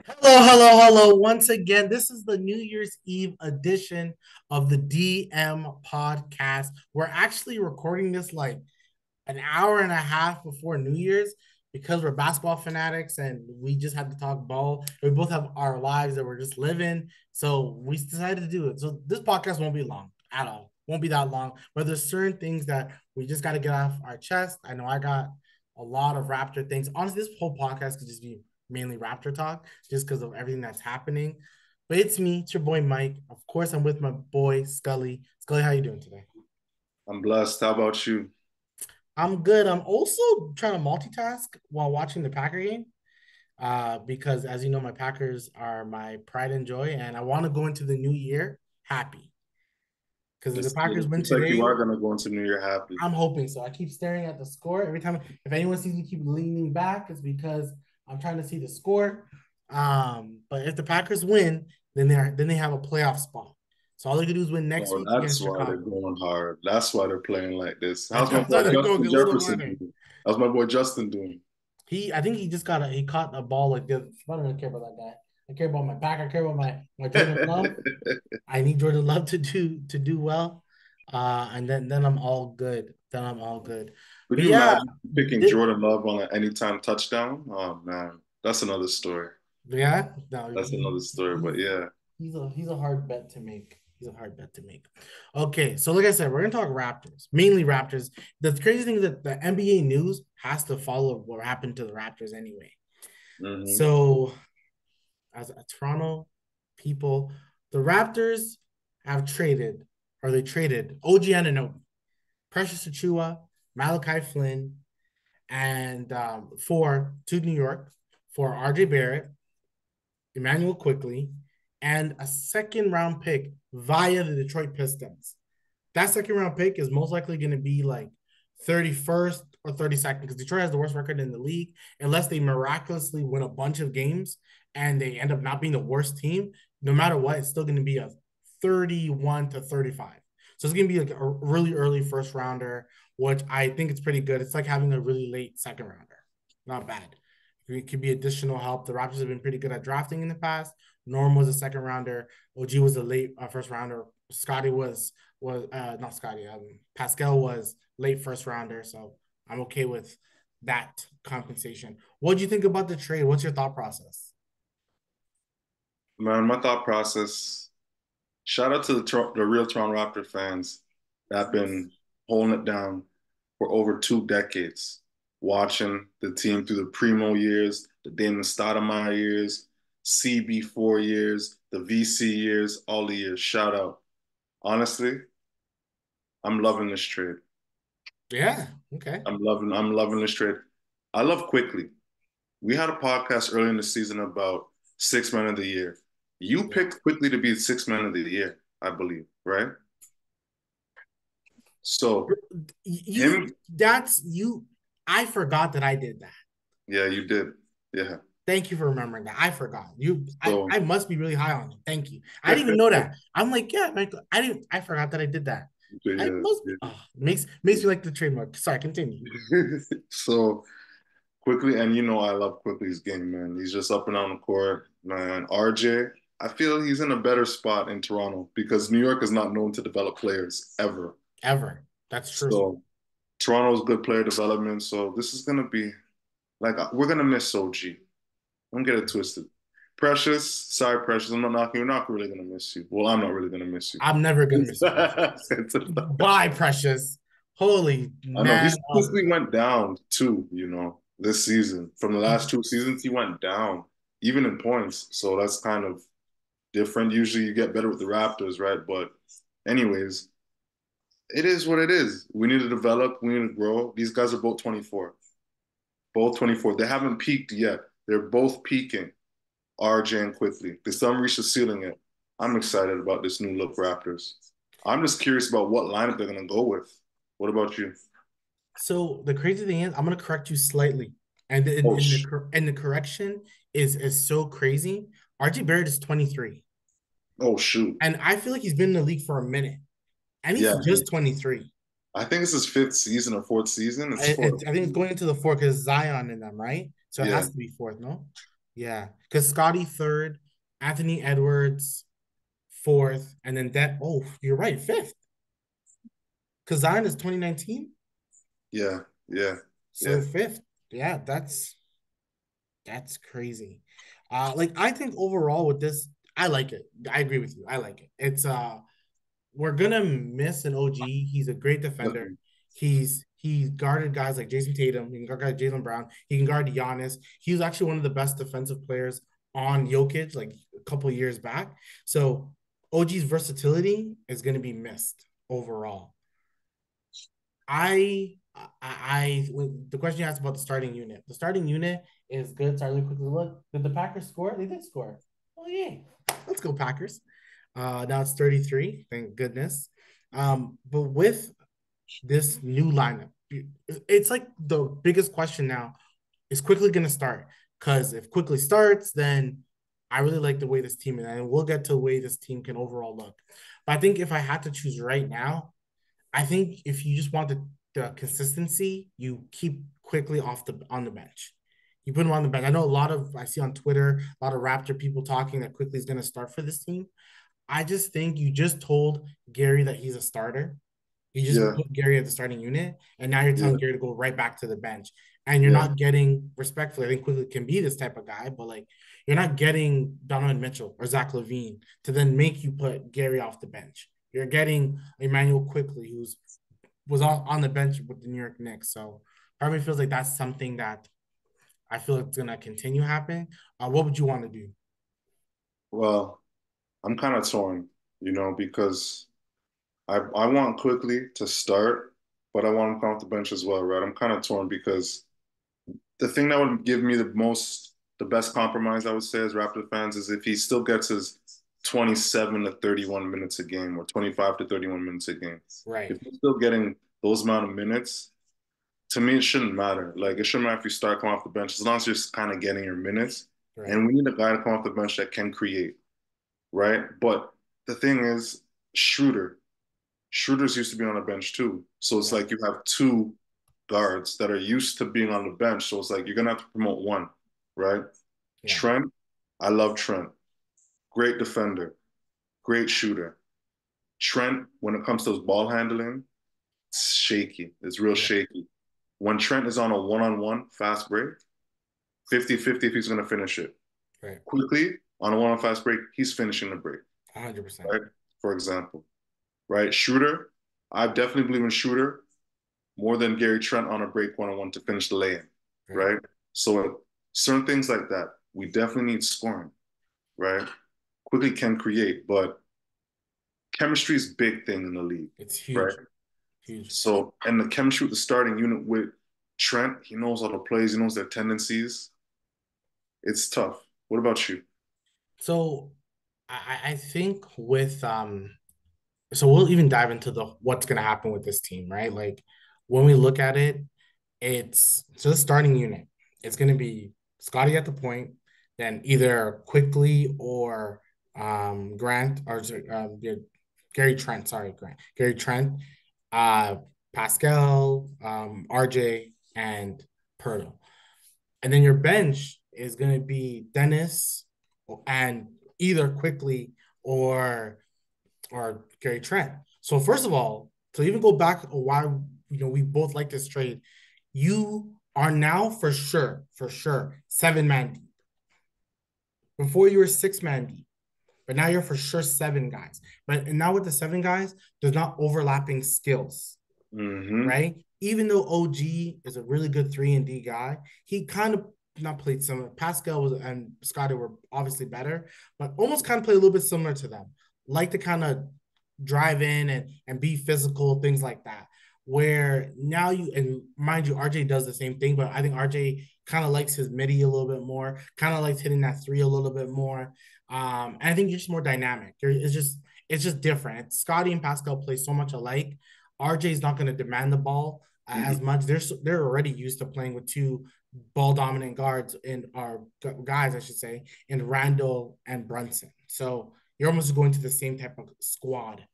Hello. Once again, this is the New Year's Eve edition of the DM podcast. We're actually recording this like an hour and a half before New Year's because we're basketball fanatics and we just had to talk ball. We both have our lives that we're just living. So we decided to do it. So this podcast won't be long at all. Won't be that long. But there's certain things that we just got to get off our chest. I know I got a lot of Raptor things. Honestly, this whole podcast could just be mainly Raptor talk just because of everything that's happening. But it's me, it's your boy Mike. Of course, I'm with my boy Scully. Scully, how you doing today? I'm blessed. How about you? I'm good. I'm also trying to multitask while watching the Packer game. Because as you know, my Packers are my pride and joy, and I want to go into the new year happy. Because if the It's, Packers win it's like you today, are gonna go into New Year happy. I'm hoping so. I keep staring at the score every time. If anyone sees me keep leaning back, it's because I'm trying to see the score. But if the Packers win, then they have a playoff spot. So all they can do is win next Oh, week that's against why they're Chicago. going hard. That's why they're playing like this. How's my That's boy why they're going Justin a little Jefferson harder. doing? How's my boy Justin doing? I think he just he caught a ball like this. I don't really care about that guy. I care about my back. I care about my Jordan Love. I need Jordan Love to do well. And then I'm all good. Then I'm all good. Could But you yeah, imagine picking thi- Jordan Love on an anytime touchdown? Oh man, that's another story. yeah, no, That's another story. But yeah, he's a hard bet to make. He's a hard bet to make. Okay, so like I said, we're gonna talk Raptors, mainly Raptors. The crazy thing is that the NBA news has to follow what happened to the Raptors anyway. hmm So as a Toronto people, the Raptors have traded, or they traded OG Anunoby, Precious Achua, Malachi Flynn, and for to New York for RJ Barrett, Emmanuel Quickly, and a second round pick via the Detroit Pistons. That second round pick is most likely going to be like 31st or 32nd because Detroit has the worst record in the league unless they miraculously win a bunch of games and they end up not being the worst team. No matter what, it's still going to be a 31 to 35. So it's going to be like a really early first rounder, which I think it's pretty good. It's like having a really late second rounder. Not bad. It could be additional help. The Raptors have been pretty good at drafting in the past. Norm was a second rounder. OG was a late first rounder. Scotty was not Scotty. Pascal was late first rounder, so I'm okay with that compensation. What do you think about the trade? What's your thought process? man, my thought process. Shout out to the real Toronto Raptor fans that have been holding it down for over 2 decades, watching the team through the Primo years, the Damon Stoudemire years, CB4 years, the VC years, all the years. Shout out. Honestly, I'm loving this trade. Yeah. Okay. I'm loving this trade. I love Quickly. We had a podcast early in the season about six men of the year. You Yeah. picked Quickly to be six men of the year, I believe, right? So You him, that's you. I forgot that I did that. yeah, you did. Yeah. Thank you for remembering that. I forgot. So I must be really high on it. Thank you. I didn't even know that. I'm like, yeah, Michael, I forgot that I did that. I yeah, must be, oh, makes me like the trademark. Sorry, continue. yeah. So Quickly, and you know I love Quickly's game, man. He's just up and down the court, man. RJ, I feel he's in a better spot in Toronto because New York is not known to develop players ever. Ever. That's true. So Toronto's good player development. So this is gonna be like we're gonna miss OG. Don't get it twisted. Precious, sorry, Precious. I'm not knocking. We're not really gonna miss you. Well, I'm not really gonna miss you. I'm never gonna miss you, Precious. Bye, Precious. Holy I know he man. Oh, statistically went down too, this season. From the last 2 seasons, he went down, even in points. So that's kind of different. Usually you get better with the Raptors, right? But anyways, it is what it is. We need to develop, we need to grow. These guys are both 24. Both 24. They haven't peaked yet. They're both peaking, RJ and Quickly. They still haven't reached the ceiling yet. I'm excited about this new look Raptors. I'm just curious about what lineup they're gonna go with. What about you? so the crazy thing is, I'm gonna correct you slightly, and Oh, the correction is so crazy. RJ Barrett is 23, oh shoot. and I feel like he's been in the league for a minute, and he's Yeah, just 23. I think it's his fifth season or fourth season. It's fourth. I think it's going into the fourth because Zion in them, right? So it Yeah, has to be fourth, no? Yeah, because Scotty third, Anthony Edwards fourth, and then that. Oh, you're right, fifth. Because Zion is 2019, Yeah, yeah, so yeah. fifth. Yeah, that's crazy. Like I think overall with this, I like it. I agree with you. I like it. It's we're gonna miss an OG. He's a great defender. Definitely. He's guarded guys like Jason Tatum. He can guard guys Jalen Brown. He can guard Giannis. He was actually one of the best defensive players on Jokic like a couple of years back. So OG's versatility is gonna be missed overall. When the question you asked about the starting unit. The starting unit is good. Sorry, really quickly look. Did the Packers score? They did score. Oh yeah. Let's go Packers. Now it's 33. Thank goodness. But with this new lineup, it's like the biggest question now is quickly gonna start. Because if quickly starts, then I really like the way this team is, and we'll get to the way this team can overall look. But I think if I had to choose right now, I think if you just want the consistency, you keep quickly off the on the bench. You put him on the bench. I know a lot of I see on Twitter a lot of Raptor people talking that quickly is going to start for this team. I just think you just told Gary that he's a starter. You just Yeah, put Gary at the starting unit, and now you're telling yeah, Gary to go right back to the bench. And you're yeah, not getting respectfully. I think quickly can be this type of guy, but like you're not getting Donovan Mitchell or Zach Levine to then make you put Gary off the bench. You're getting Emmanuel quickly, who's was on the bench with the New York Knicks. So part of me feels like that's something that I feel it's gonna continue happening. What would you want to do? well, I'm kind of torn, because I want quickly to start, but I want him to come off the bench as well, right? I'm kind of torn because the thing that would give me the best compromise, I would say, as Raptor fans, is if he still gets his 27 to 31 minutes a game or 25 to 31 minutes a game. Right, If he's still getting those amount of minutes, to me, it shouldn't matter. Like, it shouldn't matter if you start coming off the bench, as long as you're kind of getting your minutes. right, And we need a guy to come off the bench that can create, right? But the thing is, Schroeder, Schroeder's used to be on the bench too. So it's right, like you have two guards that are used to being on the bench. So it's like you're gonna have to promote one, right? yeah, Trent, I love Trent. Great defender, great shooter. Trent, when it comes to his ball handling, it's shaky. It's real yeah, shaky. When Trent is on a one-on-one fast break, 50-50 if he's gonna finish it. right, Quickly, on a one-on fast break, he's finishing the break, 100%, right? For example, right? Shooter, I definitely believe in Shooter more than Gary Trent on a break one-on-one to finish the lay-in, right. right? So certain things like that, we definitely need scoring, right? Quickly can create, but chemistry is a big thing in the league, It's right? huge, huge. So, and the chemistry with the starting unit with Trent, he knows all the plays, he knows their tendencies. It's tough. What about you? So I think with so we'll even dive into the what's gonna happen with this team, right? Like when we look at it, it's so the starting unit. It's going to be Scotty at the point, then either quickly or Grant or yeah, Gary Trent. Sorry, Grant. Gary Trent, uh, Pascal, RJ, and Pirtle. And then your bench is going to be Dennis and either quickly or Gary Trent. So first of all, to even go back why we both like this trade, you are now for sure 7 man deep. Before you were 6 man deep, but now you're for sure 7 guys. But and now with the 7 guys, there's not overlapping skills, Mm-hmm. right? Even though OG is a really good 3 and D guy, he kind of not played similar. Pascal was and Scotty were obviously better, but almost kind of played a little bit similar to them. Like to kind of drive in and be physical, things like that. Where now you and mind you, RJ does the same thing, but I think RJ kind of likes his midi a little bit more, kind of likes hitting that three a little bit more. And I think you're just more dynamic. It's just different. Scotty and Pascal play so much alike. RJ is not going to demand the ball as Mm-hmm. much. They're already used to playing with two ball dominant guards in our guys, I should say, in Randall and Brunson. So you're almost going to the same type of squad.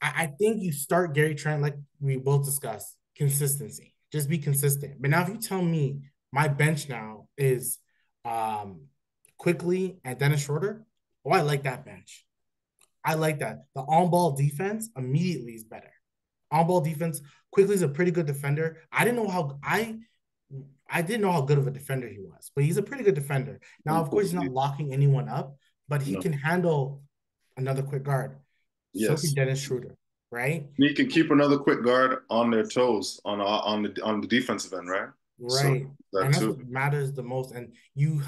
I think you start Gary Trent like we both discussed, consistency. Just be consistent. But now if you tell me my bench now is um, Quickly and Dennis Schroeder. Oh, I like that bench. I like that. The on-ball defense immediately is better. On-ball defense, Quickly is a pretty good defender. I didn't know how good of a defender he was, but he's a pretty good defender. Now, of course, he's not locking anyone up, but he No. can handle another quick guard. So can Yes. Dennis Schroeder, right? You can keep another quick guard on their toes on the defensive end, right? So Right. that And that's too. what matters the most. And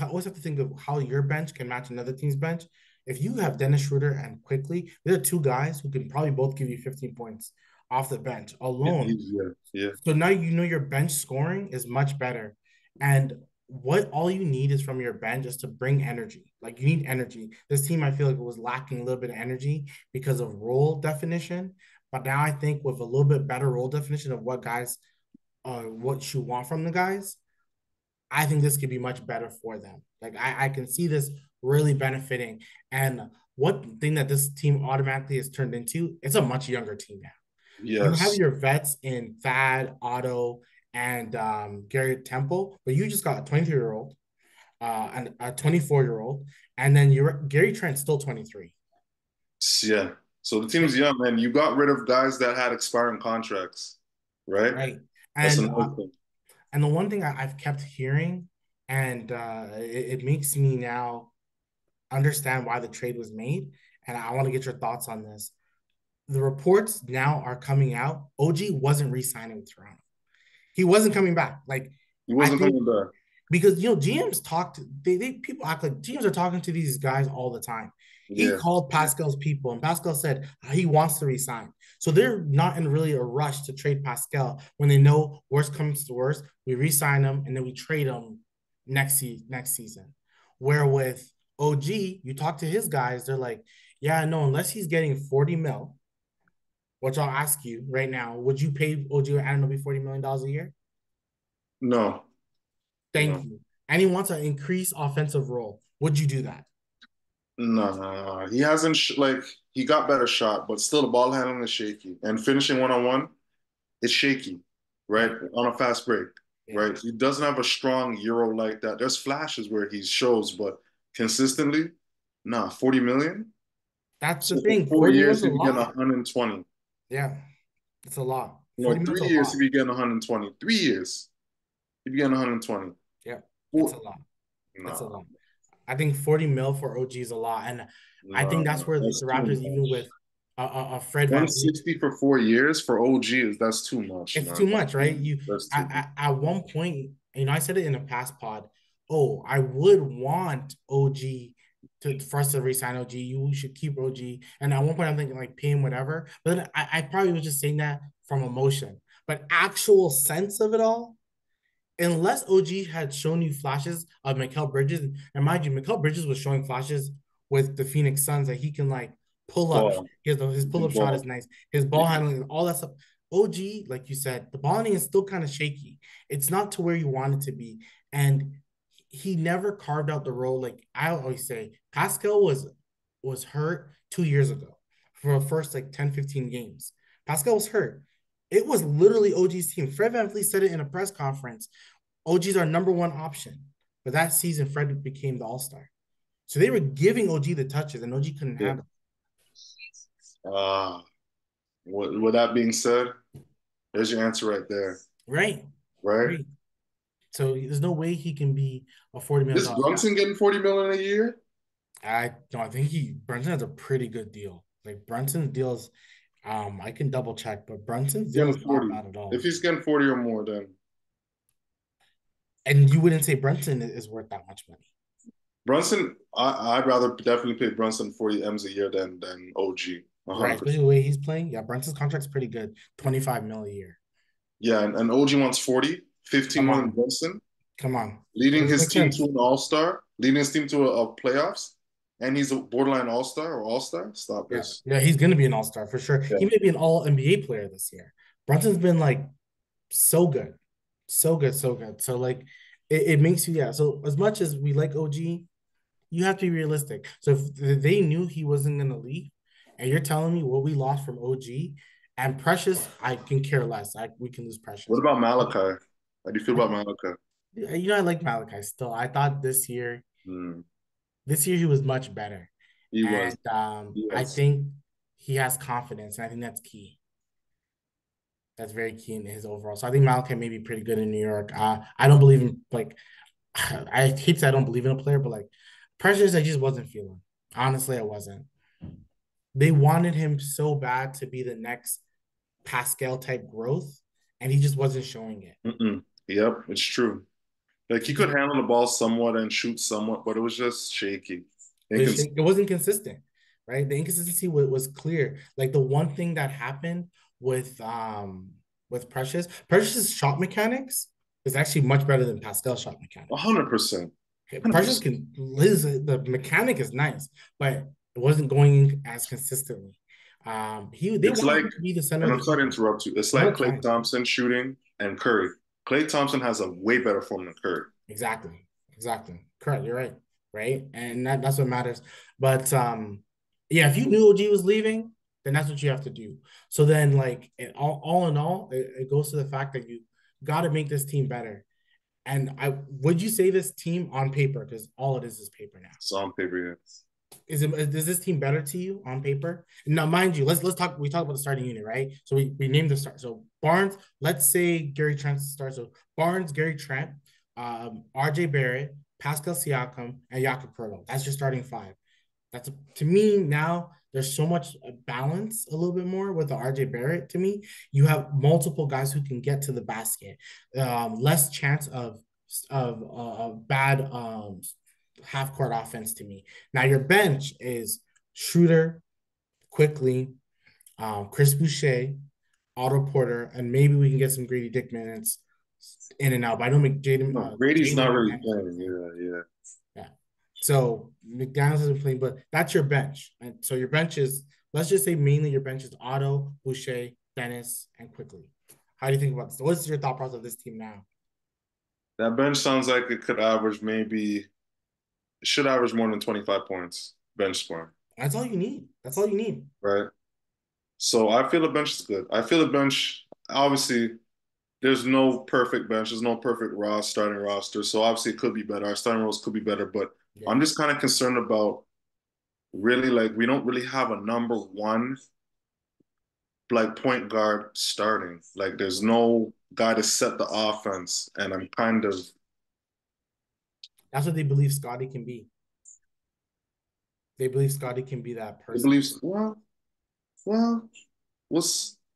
always have to think of how your bench can match another team's bench. If you have Dennis Schroeder and Quickly, there are two guys who can probably both give you 15 points off the bench alone. Yeah, yeah, So now you know your bench scoring is much better. And what all you need is from your bench is to bring energy. Like you need energy. This team, I feel like it was lacking a little bit of energy because of role definition. But now I think with a little bit better role definition of what you want from the guys, I think this could be much better for them. Like I can see this really benefiting. And one thing that this team automatically has turned into, it's a much younger team now. You have yes, your vets in Thad, Otto, and Gary Temple, but you just got a 23-year-old, and a 24-year-old, and then you're Gary Trent's still 23. yeah. So the team's young, man. You got rid of guys that had expiring contracts, right? Right. That's And another thing. and the one thing I've kept hearing, and it makes me now understand why the trade was made, and I want to get your thoughts on this. The reports now are coming out. OG wasn't re-signing with Toronto. He wasn't coming back. Like He I wasn't think coming back. because GMs talk to they people act like GMs are talking to these guys all the time. He Yeah, called Pascal's people, and Pascal said he wants to resign. So they're not in really a rush to trade Pascal when they know worst comes to worst, we resign him and then we trade him next season. Where with OG, you talk to his guys, they're like, yeah, no, unless he's getting 40 mil, which I'll ask you right now, would you pay OG Anunoby $40 million a year? no, Thank no, you. And he wants an increased offensive role. Would you do that? no, no, no. He hasn't like he got better shot, but still the ball handling is shaky and finishing one on one is shaky, right? Right. On a fast break, Yeah. right? He doesn't have a strong euro like that. There's flashes where he shows, but consistently, nah, 40 million. That's the So for thing. four 40 years, was a he'd be getting lot. 120. Yeah. It's a lot. You know, 40 mils a 3 years, he'd lot. be getting 120. 3 years, he'd be getting 120. Yeah. It's a Four, lot. It's a nah, lot. I think 40 mil for OG is a lot. And I nah, think that's where the that's too Raptors, even much. with a Fred Van, 160 for 4 years for OG is that's too much, it's man. too much, right? That's too much. At one point, I said it in a past pod. Oh, I would want OG to for us to resign OG. You should keep OG. And at one point, I'm thinking like pay him whatever. But then I probably was just saying that from emotion. But actual sense of it all, unless OG had shown you flashes of Mikal Bridges, and mind you, Mikal Bridges was showing flashes with the Phoenix Suns that he can like pull up. Ball, His pull up shot is ball. nice. His ball handling, all that stuff. OG, like you said, the ball handling is still kind of shaky. It's not to where you want it to be, and he never carved out the role. Like I always say, Pascal was hurt 2 years ago for the first like 10, 15 games. Pascal was hurt. It was literally OG's team. Fred VanVleet said it in a press conference. OG's our number one option. But that season, Fred became the All Star. So they were giving OG the touches, and OG couldn't Yeah. handle Uh, with that being said, there's your answer right there, it. Right. right? Right. So there's no way he can be a $40 Is million guy. Brunson getting 40 million a year? I don't. I think Brunson has a pretty good deal. Like Brunson's deals, I can double check, but Brunson's He's deal getting is not 40. bad at If all. he's getting 40 or more, then And you wouldn't say Brunson is worth that much money, Brunson, I'd rather definitely pay Brunson 40 M's a year than OG. right? 100%. Especially the way he's playing. Yeah, Brunson's contract's pretty good, 25 mil a year. Yeah, and OG wants 40, 15 Come more than on, Brunson, come on. It leading doesn't his make team to sense. an all-star, leading his team to a playoffs, and he's a borderline all-star or all-star. Stop Yeah, this. yeah, he's gonna be an all-star for sure. Yeah. He may be an all NBA player this year. Brunson's been like so good, so good, so good. So like it makes you, yeah. So as much as we like OG, you have to be realistic. So if they knew he wasn't gonna leave, and you're telling me what we lost from OG and Precious, I can care less. We can lose What Precious. about Malachi? How do you feel about Malachi? I like Malachi still. I thought Mm, this year he was much better. he was. And He I was. think he has confidence, and I think that's key. That's very key in his overall. So I think Malachi may be pretty good in New York. I don't believe in like I hate to say I don't believe in a player, but like Precious, I just wasn't feeling. Honestly, I wasn't. They wanted him so bad to be the next Pascal type growth, and he just wasn't showing it. Mm-mm. Yep, it's true. Like He he just could handle the ball somewhat and shoot somewhat, but it was just shaky. it wasn't consistent, right? The inconsistency was clear. Like the one thing that happened with Precious's shot mechanics is actually much better than Pascal's shot mechanics. 100%. Okay, Precious 100%. can his the mechanic is nice, but it wasn't going as consistently. They It's wanted like, him to be the center and of I'm the sorry to defense. interrupt you. It's No, like it's Klay fine. Thompson shooting and Curry. Klay Thompson has a way better form than Curry. Exactly. Exactly. Correct. You're right. Right. And that's what matters. But yeah, if you knew OG was leaving, then that's what you have to do. So then like all in all, it goes to the fact that you got to make this team better. And I would you say this team on paper, because all it is paper now. It's on paper, yeah. Is this team better to you on paper? Now, mind you, let's talk. We talk about the starting unit, right? So we named the start. So Barnes, let's say Gary Trent starts. So Barnes, Gary Trent, RJ Barrett, Pascal Siakam, and Jakob Poeltl. That's your starting five. To me now. There's so much balance, a little bit more with the RJ Barrett. To me, you have multiple guys who can get to the basket, less chance of bad half court offense. To me, now your bench is Schroeder, quickly, Chris Boucher, Otto Porter, and maybe we can get some Grady Dick minutes in and out. But I know No, Brady's not Jaden really McDaniels isn't playing. playing. Yeah, yeah. Yeah. So McDaniels isn't playing, but that's your bench. And so your bench is, let's just say mainly your bench is Otto, Boucher, Dennis, and quickly. How do you think about this? What's your thought process of this team now? That bench sounds like it could average maybe, it should average more than 25 points bench scoring, That's all you need. That's all you need. right? So I feel the bench is good. I feel the bench, obviously, there's no perfect bench. There's no perfect starting roster. So obviously it could be better. Our starting roles could be better, but Yeah. I'm just kind of concerned about really like we don't really have a number one like point guard starting. Like there's no guy to set the offense, and I'm kind of That's what they believe Scotty can be. They believe Scotty can be that I person. believe well,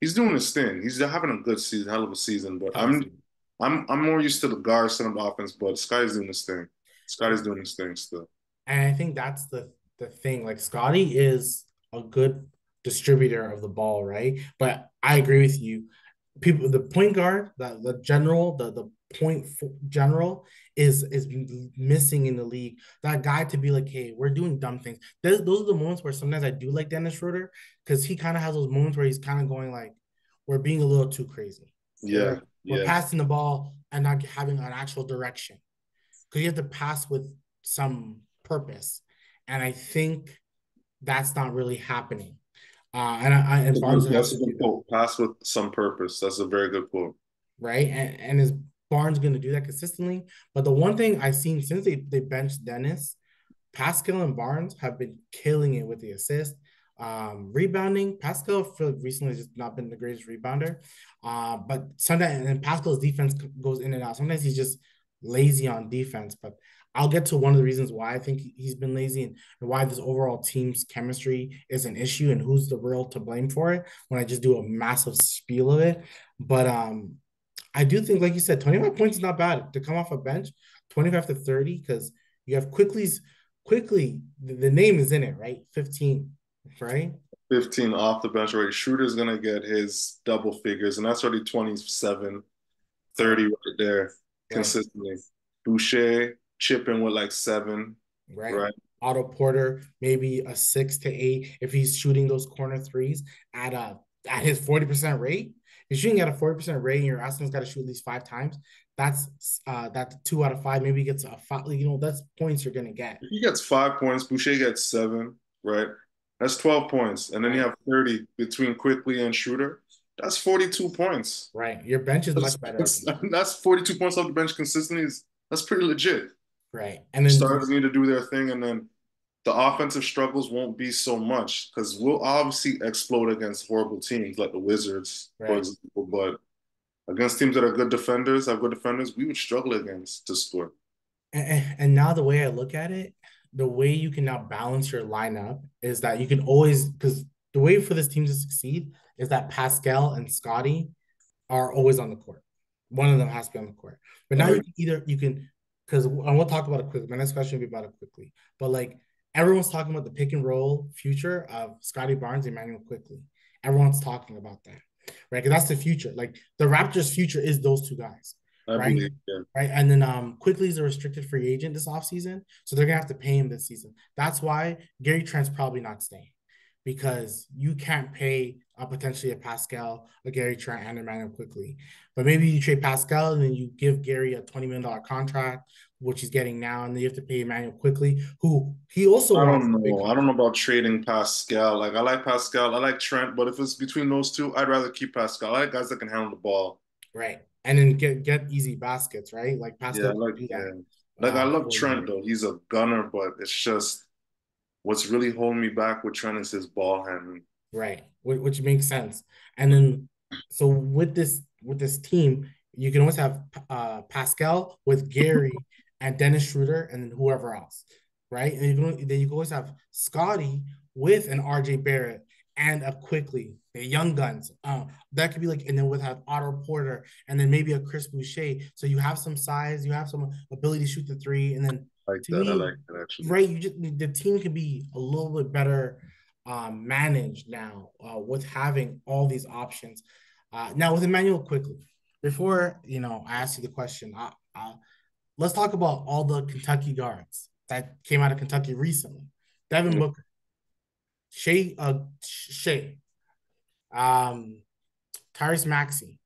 he's doing his thing. He's having a good season, hell of a season. But Hell of a season. I'm more used to the guard setting up offense, but Sky's doing his thing. Sky's doing his thing still. And I think that's the thing. Like Scotty is a good distributor of the ball, right? But I agree with you. People, the point guard, the general, the general is missing in the league. That guy to be like, hey, we're doing dumb things. Those are the moments where sometimes I do like Dennis Schroeder because he kind of has those moments where he's kind of going like, we're being a little too crazy. Yeah, We're yes. passing the ball and not having an actual direction because you have to pass with some purpose. And I think that's not really happening. And Barnes has That's to a do good that, quote. Pass with some purpose. That's a very good quote. right? And is Barnes going to do that consistently? But the one thing I've seen since they benched Dennis, Pascal and Barnes have been killing it with the assist. Rebounding, Pascal for recently has just not been the greatest rebounder. But sometimes and Pascal's defense goes in and out. Sometimes he's just lazy on defense. But I'll get to one of the reasons why I think he's been lazy and why this overall team's chemistry is an issue and who's the real to blame for it when I just do a massive spiel of it. But I do think, like you said, 25 points is not bad to come off a bench, 25 to 30, because you have quickly, the name is in it, right? 15, right? 15 off the bench already. Schroeder's gonna get his double figures, and that's already 27, Right, 30 right there right, consistently. Boucher chipping with like 7, right. right? Otto Porter, maybe a 6 to 8 if he's shooting those corner threes at a at his 40% rate. If you're shooting at a 40% rate and you're asking this guy to shoot at least 5 times, that's 2 out of 5. Maybe he gets a five, that's points you're gonna get. If he gets 5 points, Boucher gets 7, right? That's 12 points. And then you Right, have 30 between Quickly and Schroeder. That's 42 points. right. Your bench is That's, much better, I that's, think. that's 42 points off the bench consistently. That's pretty legit. right? And then Starters need to do their thing, and then the offensive struggles won't be so much because we'll obviously explode against horrible teams like the Wizards, for right. example. But against teams that are good defenders, have good defenders, we would struggle against to score. And now the way I look at it, the way you can now balance your lineup is that you can always because the way for this team to succeed is that Pascal and Scotty are always on the court. One of them has to be on the court. But That now you makes can either you can because and we'll talk about it quickly. My next question will be about it quickly. But like everyone's talking about the pick and roll future of Scotty Barnes and Emmanuel quickly. Everyone's talking about that. Right. Because that's the future. Like the Raptors' future is those two guys. I Right. believe, yeah. Right. And then quickly is a restricted free agent this offseason. So they're gonna have to pay him this season. That's why Gary Trent's probably not staying because you can't pay potentially a Pascal, a Gary Trent, and Emmanuel quickly. But maybe you trade Pascal and then you give Gary a $20 million contract, which he's getting now, and then you have to pay Emmanuel quickly, who he also I wants don't a big know. I don't contract. know about trading Pascal. Like I like Pascal, I like Trent, but if it's between those two, I'd rather keep Pascal. I like guys that can handle the ball. Right. And then get easy baskets, right? Like Yeah, Pascal I can like do that yeah. Like I love for you. Trent though. He's a gunner, but it's just what's really holding me back with Trent is his ball handling. Right, which makes sense. And then, so with this team, you can always have Pascal with Gary and Dennis Schroeder and then whoever else, right? And then you can always have Scotty with an RJ Barrett and a quickly the young guns. That could be like, and then would have Otto Porter and then maybe a Chris Boucher. So you have some size, you have some ability to shoot the three, and then Like to that. I me, like that actually. right, you just the team can be a little bit better managed now with having all these options. Now with Emmanuel quickly, before I ask you the question, let's talk about all the Kentucky guards that came out of Kentucky recently. Devin Booker, Shea, um, Tyrese Maxey,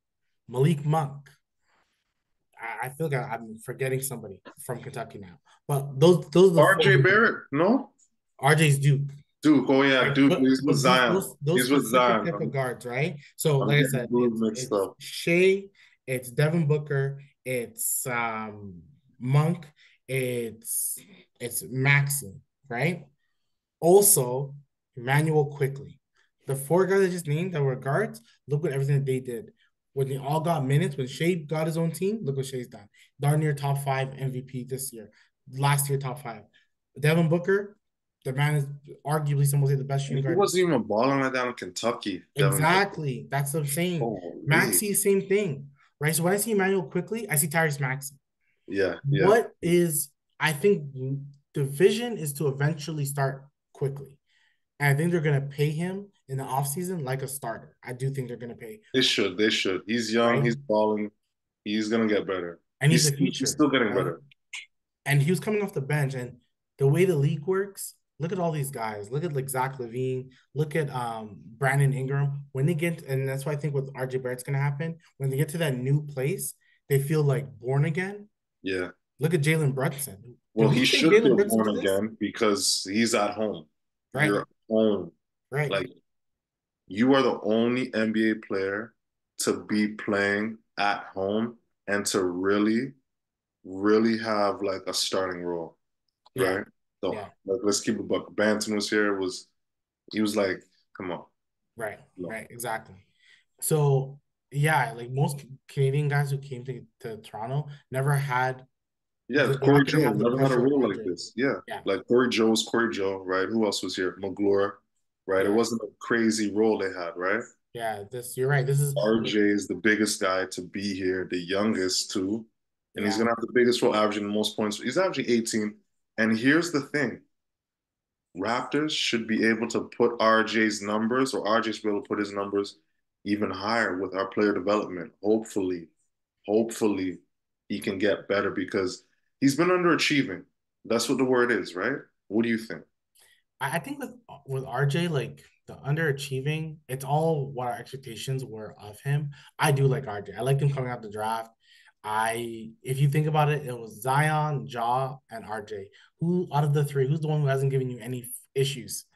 Malik Monk. I feel like I'm forgetting somebody from Kentucky now, but those are the four RJ who Barrett? No? RJ's Duke. Duke. Oh yeah, Right. Duke. But He's with but Zion. those He's with specific Zion. type of guards, right? So I'm like I getting said, blue mixed it's up. Shea, it's Devin Booker, it's Monk, it's Maxi, right? Also, Emmanuel quickly. The four guys I just named that were guards, look what everything that they did. When they all got minutes, when Shea got his own team, look what Shea's done. Darn near top five MVP this year. Last year, top five. Devin Booker, the man is arguably some will say the best And shooting he guard. wasn't even balling like that in Kentucky, Devin Booker. Exactly. That's what I'm saying. Holy. Maxi, same thing. Right. So when I see Emmanuel quickly, I see Tyrese Maxi. Yeah, yeah. What is I think the vision is to eventually start quickly. And I think they're gonna pay him in the offseason like a starter. I do think they're gonna pay, They should. They should. He's young. right? He's balling. He's gonna get better. And he's the He's future, still getting right? better. And he was coming off the bench. And the way the league works, look at all these guys. Look at like Zach Levine. Look at Brandon Ingram. When they get, and that's why I think with RJ Barrett's gonna happen. When they get to that new place, they feel like born again. Yeah. Look at Jalen Brunson. Did Well, we he trade should Jalen feel Brunson born for this? again because he's at home. Right, You're at home. right. Like you are the only NBA player to be playing at home and to really, really have like a starting role, Yeah, right? So yeah. like let's keep it buck. Banton was here, was he was like, come on. Right, No. right, exactly. So yeah, like most Canadian guys who came to Toronto never had Yeah, they're not Corey gonna Joe have the never had a pressure of role like RJ. this. Yeah. Yeah, Like Corey Joe was Corey Joe, right? Who else was here? McGlure, right? It yeah, wasn't a crazy role they had, right? yeah. This you're right. This is RJ is the biggest guy to be here, the youngest too. And he's yeah. gonna have the biggest role averaging the most points. He's averaging 18. And here's the thing. Raptors should be able to put RJ's numbers, or RJ should be able to put his numbers even higher with our player development. Hopefully he can get better because he's been underachieving. That's what the word is, right? What do you think? I think with RJ, like the underachieving, it's all what our expectations were of him. I do like RJ. I liked him coming out the draft. If you think about it, it was Zion, Ja, and RJ. Who out of the three, who's the one who hasn't given you any issues?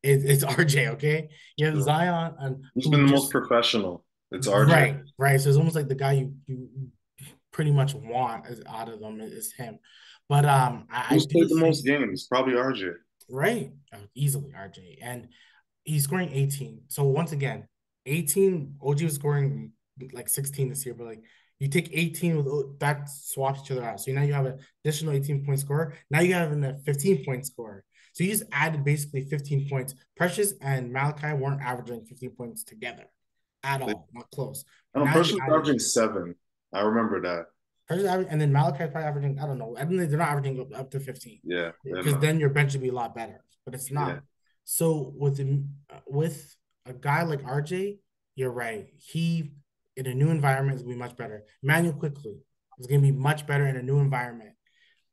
It's RJ, okay? You have Sure. Zion and Who's who been the most just professional? It's RJ. right, right. So it's almost like the guy you pretty much want out of them is him. But I Who's do played the think most games? Probably RJ. right, easily RJ, and he's scoring 18. So once again, 18. OG was scoring like 16 this year, but like you take 18 with that swaps each other out. So now you have an additional 18-point score. Now you have a 15-point score. So you just added basically 15 points. Precious and Malachi weren't averaging 15 points together at They, all, not close. I But don't know, now you Precious added averaging 7. I remember that. Precious average, and then Malachi's probably averaging, I don't know. I think they're not averaging up to 15 Yeah, they're because not. then your bench would be a lot better, but it's Yeah. not. So with a guy like RJ, you're right. He in a new environment is gonna be much better. Manuel quickly is gonna be much better in a new environment.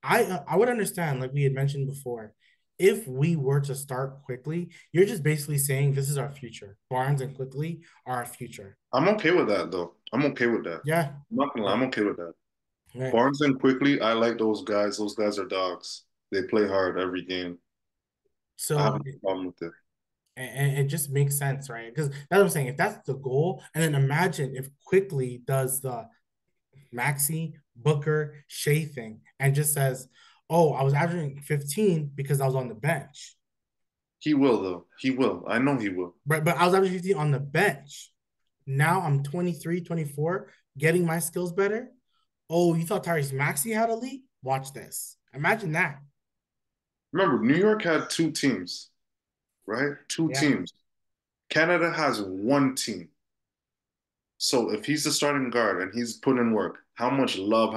I would understand, like we had mentioned before, if we were to start quickly, you're just basically saying this is our future. Barnes and quickly are our future. I'm okay with that though. I'm okay with that. Yeah. I'm not gonna lie, I'm okay with that. Right. Barnes and quickly, I like those guys. Those guys are dogs. They play hard every game. I have So no problem with it. and it just makes sense, right? Because that's what I'm saying. If that's the goal, and then imagine if quickly does the Maxi Booker Shea thing and just says, "Oh, I was averaging 15 because I was on the bench." He will though. He will. I know he will. Right, but I was averaging 15 on the bench. Now I'm 23, 24, getting my skills better. Oh, you thought Tyrese Maxey had a lead? Watch this. Imagine that. Remember, New York had 2 teams, right? Two Yeah. teams. Canada has 1 team. So if he's the starting guard and he's putting in work, how much love?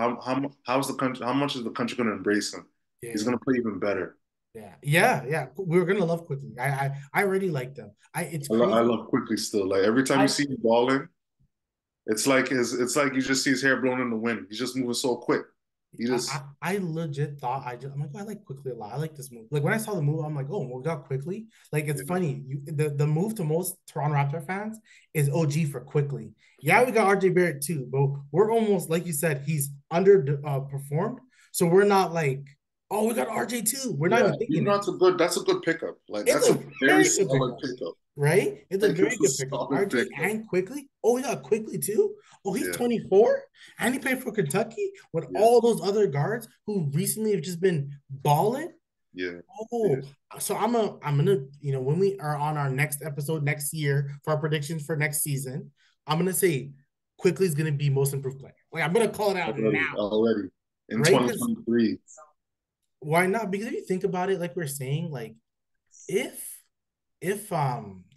How's the country? How much is the country going to embrace him? He's Yeah. going to play even better. Yeah. We're gonna love quickly. I already like them. It's I crazy. love quickly still. Like every time you I see him balling, it's like you just see his hair blowing in the wind. He's just moving so quick. He just I legit thought I'm like, oh, I like quickly a lot. I like this move. Like when I saw the move, I'm like, oh, we got quickly. Like it's yeah, funny. The move to most Toronto Raptor fans is OG for quickly. Yeah, we got RJ Barrett too, but we're almost like you said, he's under performed. So we're not like, oh, we got RJ too. We're not yeah. even Even thinking though it. that's a good pickup. Like It's that's a a very very good solid pickup, pickup. right? It's a Like very it's a good pickup. solid RJ pickup. and quickly. Oh, we got quickly too. Oh, he's Yeah, 24 and he played for Kentucky with yeah, all those other guards who recently have just been balling. yeah, yeah. Oh, so I'm gonna, when we are on our next episode next year for our predictions for next season, I'm gonna say quickly is gonna be most improved player. Like I'm gonna call it out now, Already in right? Because 2023. why not? Because if you think about it, like we're saying, like if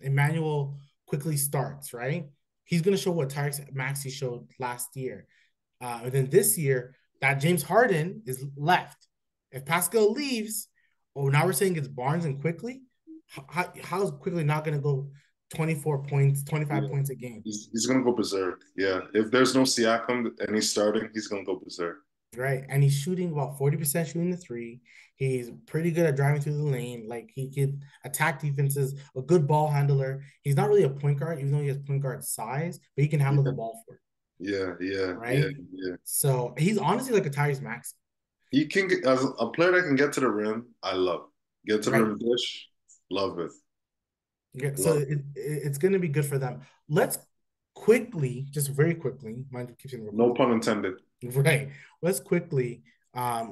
Emmanuel quickly starts, right? He's gonna show what Tyrese Maxey showed last year. And then this year, that James Harden is left. If Pascal leaves, oh, now we're saying it's Barnes and quickly. How's quickly not gonna go 24 points, 25 Yeah, points a game? he's gonna go berserk. Yeah, if there's no Siakam and he's starting, he's gonna go berserk. Right. And he's shooting about 40% shooting the three. He's pretty good at driving through the lane. Like he could attack defenses, a good ball handler. He's not really a point guard, even though he has point guard size, but he can handle the Yeah, ball for it. yeah, Right. yeah. So he's honestly like a Tyrese Max. He can get as a player that can get to the rim. I love get to the Right. rim dish. Love it. Yeah. So Love it's going to be good for them. Let's quickly, just very quickly, mind keep saying real it. No quickly. pun intended. Right. Let's quickly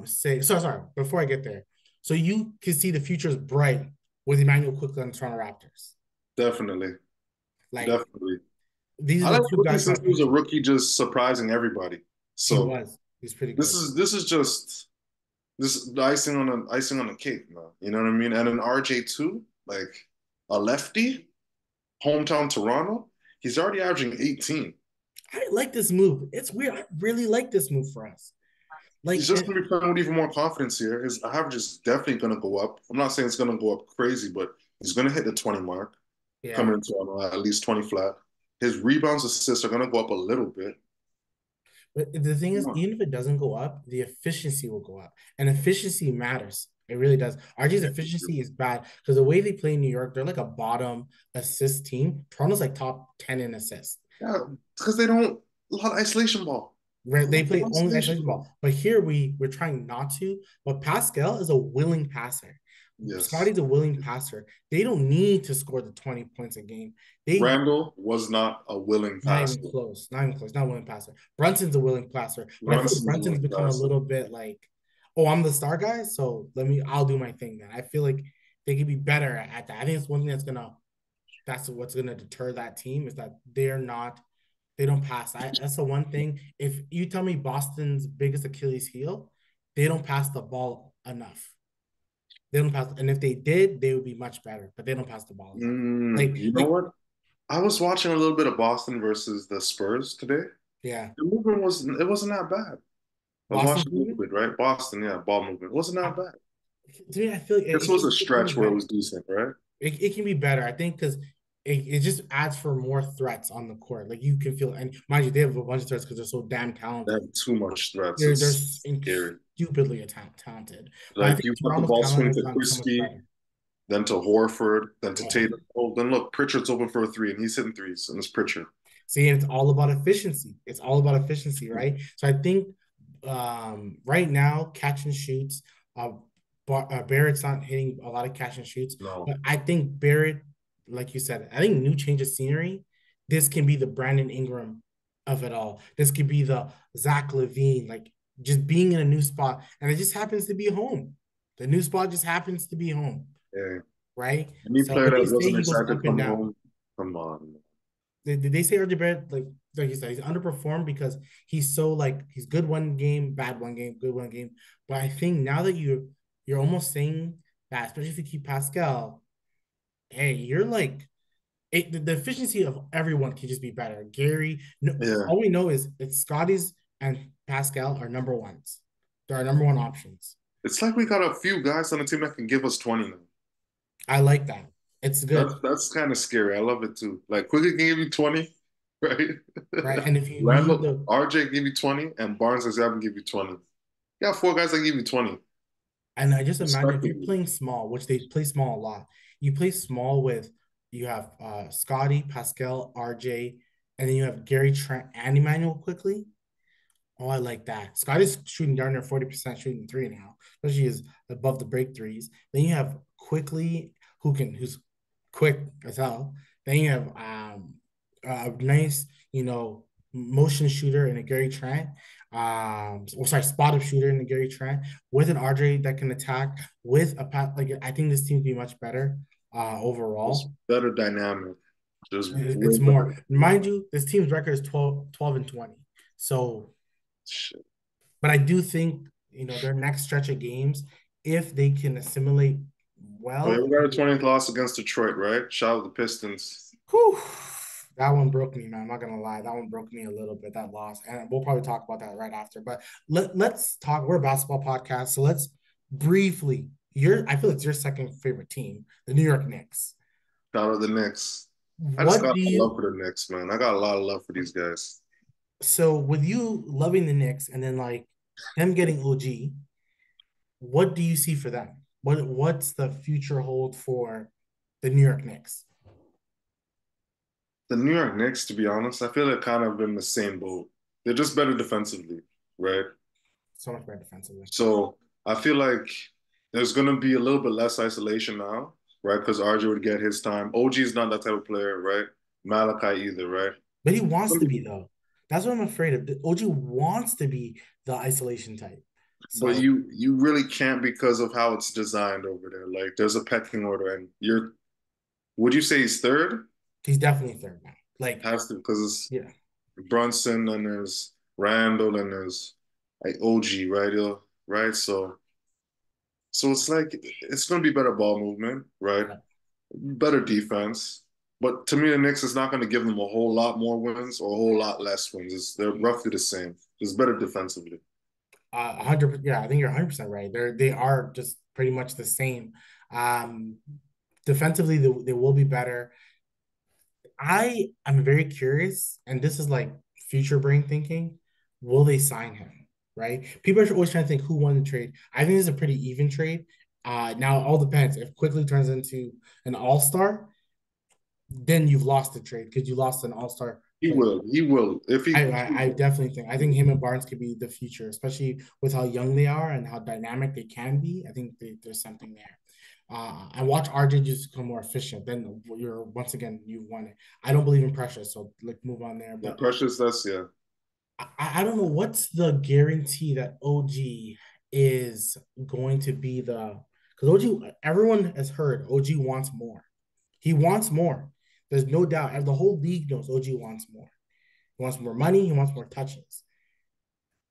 say, sorry, before I get there. So you can see the future is bright with Emmanuel quickly on the Toronto Raptors. Definitely, Like definitely. these I are like the two Rookie guys for since our he was a future. rookie, just surprising everybody. He So was. He's pretty this good. is this is just this is the icing on the cake, man. You know what I mean? And then RJ too, like a lefty, hometown Toronto. He's already averaging 18. I like this move. It's weird. I really like this move for us. He's Like, just gonna be playing with even more confidence here. His average is definitely gonna go up. I'm not saying it's gonna go up crazy, but he's gonna hit the 20 mark yeah. coming into at least 20 flat. His rebounds, assists are gonna go up a little bit. But the thing Come is, on. even if it doesn't go up, the efficiency will go up. And efficiency matters. It really does. RG's efficiency is bad because the way they play in New York, they're like a bottom assist team. Toronto's like top 10 in assists. Yeah, because they don't a lot of isolation ball. Right? They play only isolation Isolation. ball. But here we're trying not to. But Pascal is a willing passer. Yes. Scotty's a willing passer. They don't need to score the 20 points a game. They Randall was not a willing not even passer. close. Not even close. Not a willing passer. Brunson's a willing passer. But I feel like Brunson's a Brunson's willing become a passer. little bit like, oh, I'm the star guy, so I'll do my thing then. I feel like they could be better at that. I think it's one thing that's what's gonna deter that team is that they don't pass. That's the one thing. If you tell me Boston's biggest Achilles heel, they don't pass the ball enough. They don't pass, and if they did, they would be much better. But they don't pass the ball enough. You know Like what? I was watching a little bit of Boston versus the Spurs today. yeah, The movement wasn't that bad. I was Boston's watching a little movement. bit, right? Boston, yeah, ball movement. Wasn't that I, bad. to me, I feel like This was a it can be stretch where it better. was decent, right? It can be better, I think, because it just adds for more threats on the court. Like you can feel, and mind you, they have a bunch of threats because they're so damn They talented. have too much threats. They're It's scary. stupidly talented. But I Like think you let the Toronto's ball talent swing has to gotten so much Christie, better. then to Horford, then to Oh, Tatum. Oh, then look, Pritchard's open for a three, and he's hitting threes, and it's Pritchard. see, it's all about efficiency. It's all about efficiency, right? So I think right now, catch and shoots. Uh, Barrett's not hitting a lot of catch and shoots, No, but I think Barrett, like you said, I think new change of scenery. This can be the Brandon Ingram of it all. This could be the Zach Levine, like just being in a new spot, and it just happens to be home. The new spot just happens to be home, yeah. right? Any So, player but that they say wasn't he goes excited to up and come down. home, come on. Did they say RJ Barrett like you said he's underperformed because he's so like he's good one game, bad one game, good one game. But I think now that you're almost saying that, especially if you keep Pascal, hey, you're like the efficiency of everyone can just be better. Gary, no, Yeah, all we know is it's Scotty's and Pascal are number ones. They're our number one options. it's like we got a few guys on the team that can give us 20 now. I like that. It's That's good, that's kind of scary. I love it too. Like Quigley can give you 20, right? right? And if you need Randall, the RJ give you 20, and Barnes and Zab give you 20. You got four guys that give you 20, And I just imagine if you're respectively. playing small, which they play small a lot, you play small with you have Scotty, Pascal, RJ, and then you have Gary Trent and Emmanuel quickly. Oh, I like that. Scotty's shooting down there 40% shooting three now, especially is above the break threes. Then you have quickly who's quick as hell. Then you have a nice, motion shooter in a Gary Trent. Spot up shooter in the Gary Trent with an RJ that can attack with a pat. Like I think this team would be much better Just overall. better dynamic. Just way It's better. more, mind you, this team's record is 12 and 20. So Shit. but I do think, their next stretch of games, if they can assimilate Oh, yeah, well, we got a 20th loss against Detroit, right? Shout out the Pistons. whew, that one broke me, man. I'm not gonna lie. That one broke me a little bit, that loss. And we'll probably talk about that right after. But let's talk. We're a basketball podcast. So let's briefly, I feel it's your second favorite team, the New York Knicks. Shout out the Knicks. I just What got do a love you for the Knicks, man. I got a lot of love for these guys. so with you loving the Knicks and then like them getting OG, what do you see for them? What's the future hold for the New York Knicks? The New York Knicks, to be honest, I feel they're kind of in the same boat. They're just better defensively, right? So much better defensively. So I feel like there's going to be a little bit less isolation now, right? Because RJ would get his time. OG is not that type of player, right? Malachi either, right? But he wants to be though. That's what I'm afraid of. OG wants to be the isolation type. But So you really can't because of how it's designed over there. Like there's a pecking order, and you're would you say he's third? he's definitely third now. Like, Has to because yeah. it's Brunson and there's Randall and there's like OG, right? Right? So it's like it's gonna be better ball movement, right? Yeah. Better defense. But to me, the Knicks is not going to give them a whole lot more wins or a whole lot less wins. They're roughly the same. It's better defensively. 100. Yeah, I think you're 100% right. They are just pretty much the same. Um, Defensively, they will be better. I am very curious, and this is like future brain thinking. Will they sign him? Right? People are always trying to think who won the trade. I think it's a pretty even trade. Now it all depends. If quickly turns into an all-star, then you've lost the trade because you lost an all-star He but will. He will. If I definitely think him and Barnes could be the future, especially with how young they are and how dynamic they can be. I think there's something there. And watch RJ just become more efficient. Then you're once again you've won it. I don't believe in pressure, so like move on there. yeah, But Precious, that's yeah. I don't know what's the guarantee that OG is going to be the because OG everyone has heard OG wants more. He wants more. There's no doubt. And the whole league knows OG wants more. He wants more money. He wants more touches.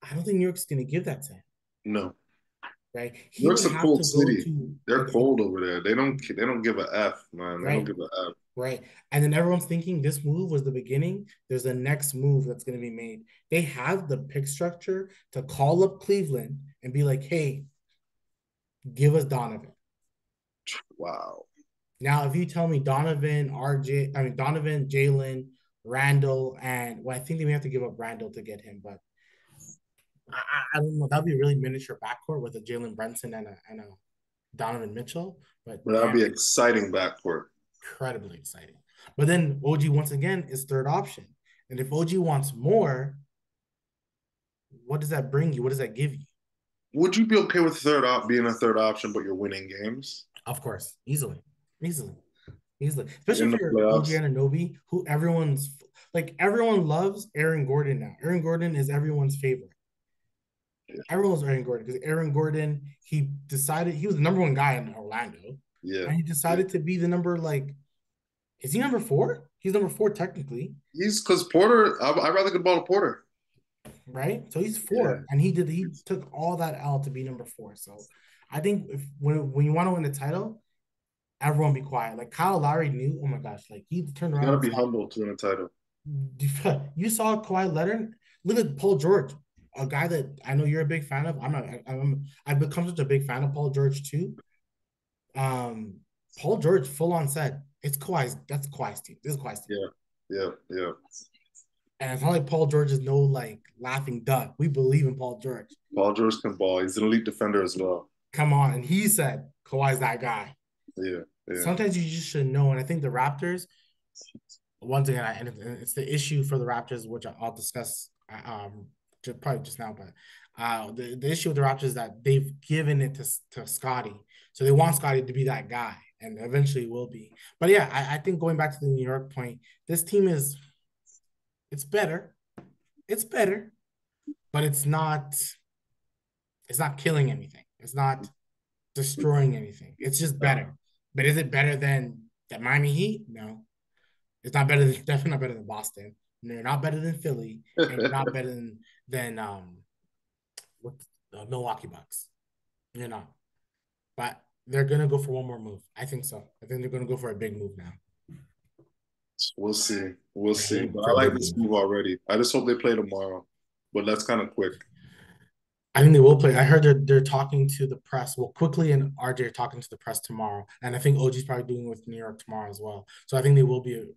I don't think New York's going to give that to him, No. right? New He would York's a have cold to go city. to They're cold over there. They don't give a F, man. They don't right, give a F. right. And then everyone's thinking this move was the beginning. There's a next move that's going to be made. They have the pick structure to call up Cleveland and be like, hey, give us Donovan. Wow. Now, if you tell me Donovan, Donovan, Jalen, Randall, and well, I think they may have to give up Randall to get him, but I don't know. That'd be a really miniature backcourt with a Jalen Brunson and a Donovan Mitchell. But But that'd damn, be exciting backcourt. incredibly exciting. But then OG once again is third option. And if OG wants more, what does that bring you? What does that give you? Would you be okay with being a third option, but you're winning games Of course, easily, easily, easily. Especially in if the you're OG playoffs? Ananobi, who everyone loves Aaron Gordon now. Aaron Gordon is everyone's favorite. Yeah, Everyone loves Aaron Gordon because Aaron Gordon, he decided he was the number one guy in Orlando. yeah, And he yeah. decided to be the number is he number four? He's number four technically, He's because Porter. I'd rather get ball to Porter. right? So he's Yeah, four, and he took all that L to be number four. So I think if when you want to win the title, everyone be quiet. Like Kyle Lowry knew, oh my gosh, like he turned you around gotta and be saw humble to win a title. you saw Kawhi Leonard. Look at Paul George, a guy that I know you're a big fan of. I'm not. I've become such a big fan of Paul George too. Um, Paul George full on said it's Kawhi's. That's Kawhi's team. This is Kawhi's team. Yeah, yeah, yeah. And it's not like Paul George is no like laughing duck. We believe in Paul George. Paul George can ball. He's an elite defender as well. Come on. And he said Kawhi's that guy. Yeah, yeah. Sometimes you just should know. And I think the Raptors, once again, and it's the issue for the Raptors, which I'll discuss probably just now, but the issue with the Raptors is that they've given it to Scotty. So they want Scotty to be that guy and eventually will be. But yeah, I think going back to the New York point, this team it's better. It's better, but it's not killing anything. It's not destroying anything. It's just No. better. But is it better than the Miami Heat? No. It's not better than definitely not better than Boston. No, you're not better than Philly, and you're not better than what the Milwaukee Bucks. You're not. But they're gonna go for one more move. I think so. I think they're gonna go for a big move now. We'll see. We'll They're see. gonna But go for I a like big this move. move already. I just hope they play tomorrow. But that's kind of quick. I think they will play. I heard they're talking to the press. Well, quickly and RJ are talking to the press tomorrow, and I think OG's probably doing it with New York tomorrow as well. So I think they will be ready.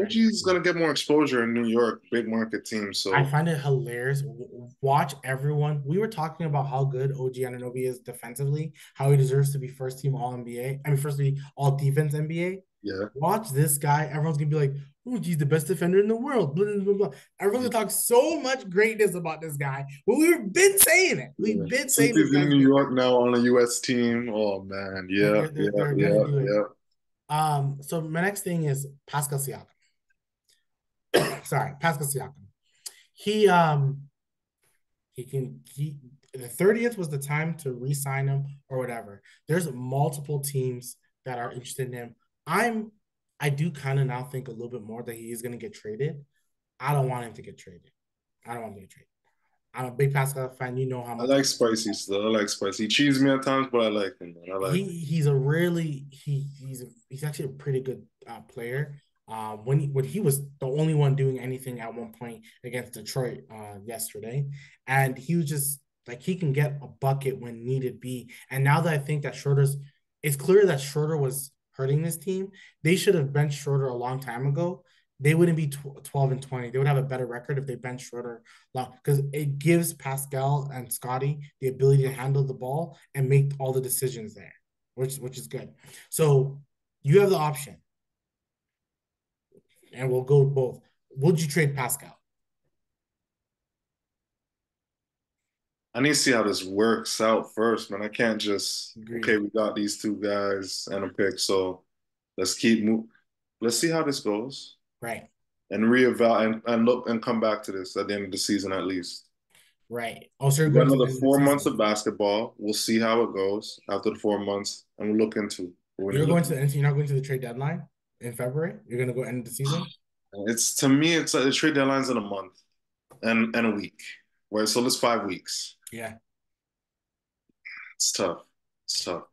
OG's gonna get more exposure in New York, big market team. I So find it hilarious. Watch everyone. We were talking about how good OG Anunoby is defensively, how he deserves to be first team All NBA. I mean, first team All Defense NBA. yeah. Watch this guy. Everyone's gonna be like, "Oh, he's the best defender in the world." Blah, blah, blah. Everyone's gonna talk so much greatness about this guy. Well, we've been saying it. We've Yeah. been Since saying this he's in guy's New good. York now on a US team. Oh man. They're, Yeah, they're, they're, yeah, they're gonna yeah, do it. yeah. So my next thing is Pascal Siakam. Sorry, Pascal Siakam. He He can he the 30th was the time to re-sign him or whatever. There's multiple teams that are interested in him. I do kind of now think a little bit more that he is going to get traded. I don't want him to get traded. I don't want him to get traded. I'm a big Pascal fan. You know how I much I like spicy still. I like spicy. He cheese me at times, but I like him, man. I like him. he's a really he's actually a pretty good player. When he was the only one doing anything at one point against Detroit yesterday, and he was just like he can get a bucket when needed be. And now that I think that it's clear that Schroeder was hurting this team. They should have benched Schroeder a long time ago. They wouldn't be 12-20. They would have a better record if they benched Schroeder because it gives Pascal and Scotty the ability to handle the ball and make all the decisions there, which is good. So you have the option, and we'll go both. Would you trade Pascal? I need to see how this works out first, man. I can't just okay, Agreed. we got these two guys and a pick, so let's keep move. Let's see how this goes Right. and reevaluate and look and come back to this at the end of the season at least. Right. Also, you're We got going to the another end of the 4 months season. of basketball. We'll see how it goes after the 4 months, and we'll look into what we need You're to going look to the into. end. You're not going to the trade deadline in February. You're going to go end of the season. It's to me, it's like the trade deadline's in a month and a week, right? So it's 5 weeks. Yeah. It's tough. It's tough.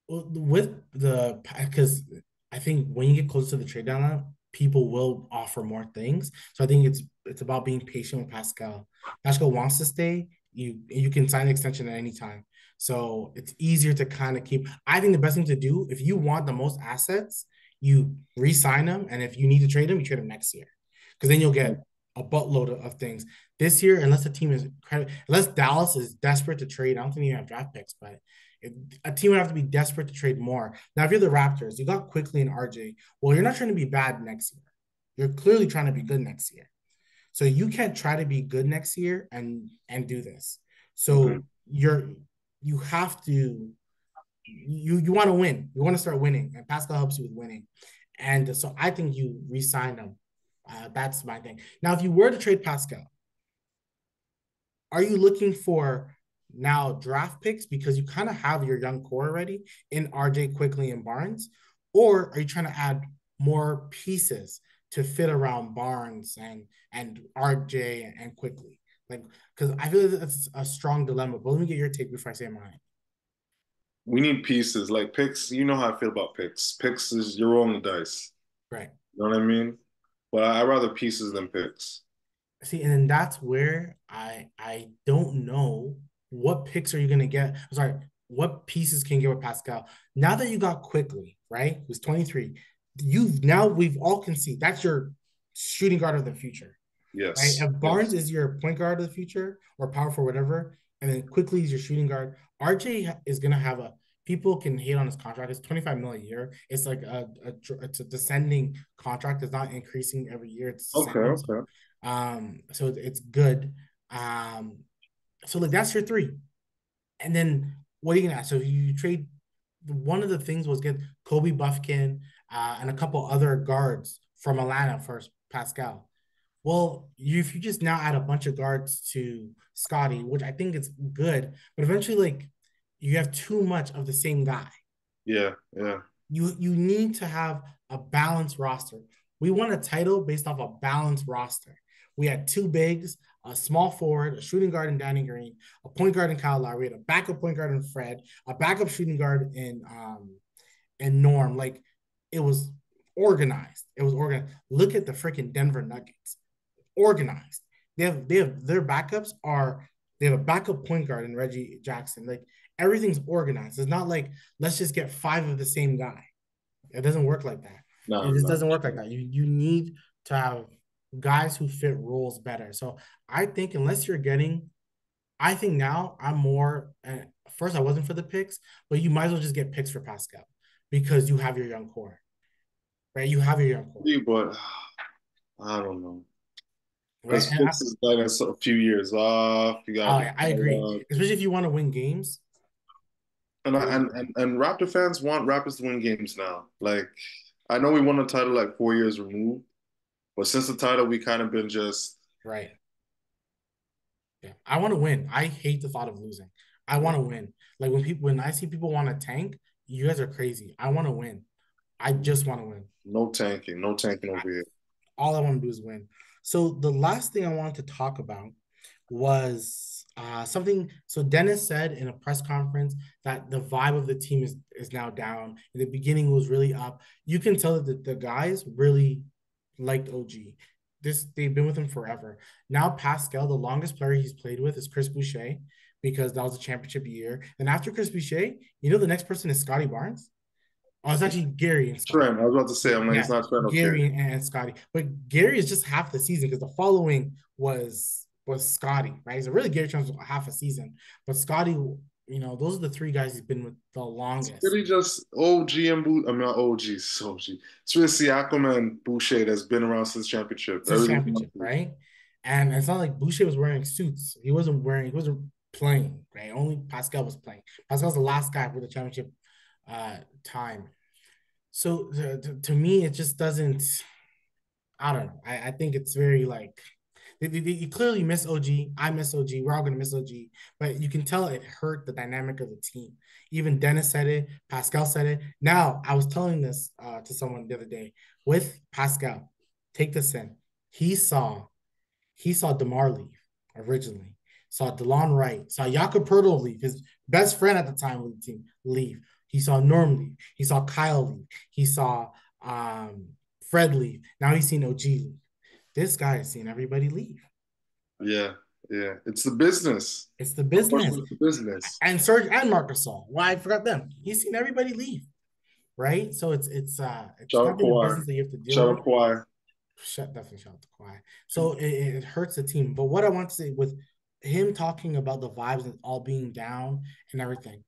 With the because I think when you get close to the trade deadline, people will offer more things. So I think it's about being patient with Pascal. Pascal wants to stay. You can sign an extension at any time. So it's easier to kind of keep. I think the best thing to do if you want the most assets, you re-sign them, and if you need to trade them, you trade them next year, because then you'll get a buttload of things this year. Unless the team is unless Dallas is desperate to trade, I don't think you have draft picks, but a team would have to be desperate to trade more. Now, if you're the Raptors, you got quickly in RJ. Well, you're not trying to be bad next year. You're clearly trying to be good next year. So you can't try to be good next year and do this. Mhm. So you have to you want to win. You want to start winning, and Pascal helps you with winning. And so I think you resign him. That's my thing. Now, if you were to trade Pascal, are you looking for now draft picks because you kind of have your young core already in RJ Quickly and Barnes? Or are you trying to add more pieces to fit around Barnes and RJ and Quickly? Like, because I feel like that's a strong dilemma. But let me get your take before I say mine. We need pieces like picks. You know how I feel about picks. Picks is you're rolling the dice. Right. You know what I mean? But I rather pieces than picks. See, and then that's where I don't know what picks are you gonna get. I'm sorry, what pieces can you get with Pascal? Now that you got Quickly, right? Who's 23, you've now we've all can see that's your shooting guard of the future, right? Yes. If Barnes Yes. is your point guard of the future or power for whatever, and then Quickly is your shooting guard, RJ is gonna have a people can hate on his contract. It's 25 million a year. It's like it's a descending contract. It's not increasing every year. It's Okay. descending. So Okay. so it's good. So like that's your three. And then what are you gonna add? So you trade one of the things was get Kobe Buffkin and a couple other guards from Atlanta for Pascal. Well, if you just now add a bunch of guards to Scotty, which I think is good, but eventually like you have too much of the same guy. Yeah. Yeah. You need to have a balanced roster. We won a title based off a balanced roster. We had two bigs, a small forward, a shooting guard in Danny Green, a point guard in Kyle Lowry, a backup point guard in Fred, a backup shooting guard in Norm. Like it was organized. It was organized. Look at the freaking Denver Nuggets. Organized. They have their backups are they have a backup point guard in Reggie Jackson. Like everything's organized. It's not like let's just get five of the same guy. It doesn't work like that. No. It just No. doesn't work like that. You need to have guys who fit roles better. So I think unless you're getting, I think now I'm more. First, I wasn't for the picks, but you might as well just get picks for Pascal because you have your young core, right? You have your young core, But I don't know. right? Because Fitz is like a few years off. You gotta be I agree, caught up. especially if you want to win games. And, I, and Raptor fans want Raptors to win games now. Like I know we won a title like 4 years removed, but since the title, we kind of been just Right. Yeah. I want to win. I hate the thought of losing. I want to win. Like when I see people want to tank, you guys are crazy. I want to win. I just want to win. no tanking I, over here. all I want to do is win. So the last thing I wanted to talk about was something. So Dennis said in a press conference that the vibe of the team is now down. In the beginning, it was really up. You can tell that the guys really liked OG. They've been with him forever. Now Pascal, the longest player he's played with is Chris Boucher because that was a championship year. And after Chris Boucher, the next person is Scotty Barnes. Oh, it's actually Gary and Scotty. Trent, I was about to say, I'm like, it's Yeah, not Trent or Gary. Gary and Scotty. But Gary is just half the season because the following was Scotty, right? So really Gary Trent was half a season, but Scotty those are the three guys he's been with the It's longest. really just OG and I mean not OG, it's OG. It's really Siakam and Boucher that's been around since championship. Since Everything else championship, right? And it's not like Boucher was wearing suits. He wasn't playing, right? Only Pascal was playing. Pascal's the last guy for the championship time. So to me, it just doesn't. I don't know. I think it's very like you clearly miss OG. I miss OG. We're all gonna miss OG, but you can tell it hurt the dynamic of the team. Even Dennis said it. Pascal said it. Now I was telling this to someone the other day with Pascal. Take this in. He saw he saw DeMar leave originally. Saw DeLon Wright. Saw Jakob Poeltl leave. His best friend at the time of the team leave. He saw Norm leave. He saw Kyle leave. He saw um, Fred leave. Now he's seen OG leave. This guy is seeing everybody leave. Yeah, yeah. It's the business. It's the business. Unfortunately, it's the business. And Serge and Marc Gasol. Why I forgot them. He's seen everybody leave, right? So it's Shout out definitely a Kawhi. business that you have to deal Shout with. out Kawhi. Definitely shout out to Kawhi. So it hurts the team. But what I want to say with him talking about the vibes and all being down and everything.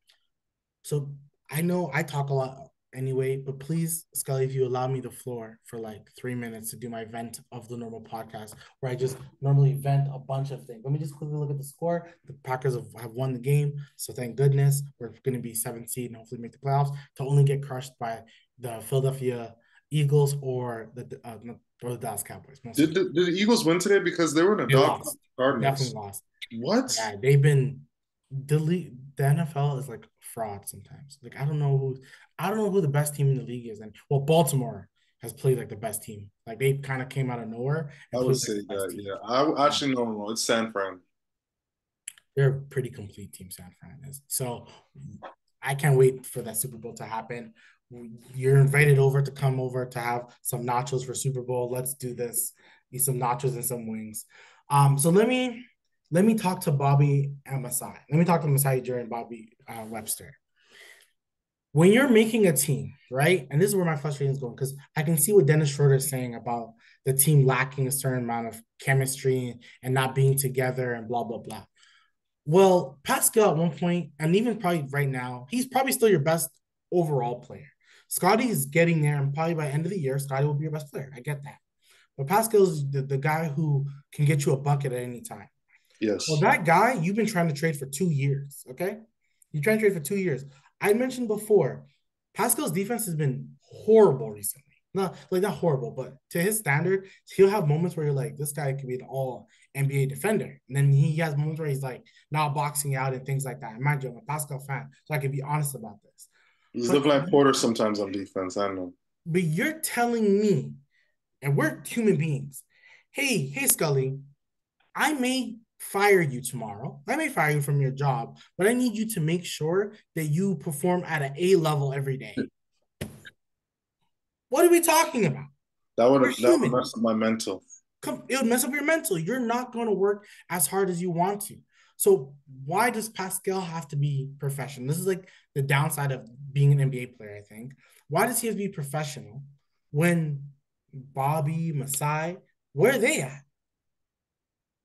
So I know I talk a lot anyway, but please, Scully, if you allow me the floor for like 3 minutes to do my vent of the normal podcast, where I just normally vent a bunch of things. Let me just quickly look at the score. The Packers have won the game, so thank goodness we're going to be 7th seed and hopefully make the playoffs to only get crushed by the Philadelphia Eagles or the Dallas Cowboys. Most Did the Eagles win today because they were in a they dog lost, definitely Cardinals? lost. What? Yeah, they've been the NFL is like fraud sometimes. Like I don't know who the best team in the league is. And well, Baltimore has played like the best team. Like they kind of came out of nowhere I and would played like say the best that, team. yeah. I Um, actually no, it's San Fran. they're a pretty complete team, San Fran is. So I can't wait for that Super Bowl to happen. You're invited over to come over to have some nachos for Super Bowl. Let's do this. Eat some nachos and some wings. So let me talk to Bobby and Masai. Let me talk to Masai during Bobby Webster. When you're making a team, right? And this is where my frustration is going because I can see what Dennis Schroeder is saying about the team lacking a certain amount of chemistry and not being together and blah blah blah. Well, Pascal at one point, and even probably right now, he's probably still your best overall player. Scotty is getting there, and probably by the end of the year, Scotty will be your best player. I get that. But Pascal's the guy who can get you a bucket at any time. Well, Yes. that guy, you've been trying to trade for 2 years, okay? You're trying to trade for 2 years. I mentioned before, Pascal's defense has been horrible recently. Not horrible, but to his standard, he'll have moments where you're like, this guy could be an all NBA defender. And then he has moments where he's like not boxing out and things like that. And mind you, I'm a Pascal fan, so I can be honest about this. He's But looking like Porter sometimes on defense. I know. but you're telling me, and we're human beings, hey, Scully, I may fire you tomorrow. I may fire you from your job, but I need you to make sure that you perform at an A level every day. What are we talking about? We're That would human. mess up my mental. It would mess up your mental. You're not going to work as hard as you want to. So why does Pascal have to be professional? This is like the downside of being an NBA player, I think. Why does he have to be professional when Bobby, Masai, where are they at?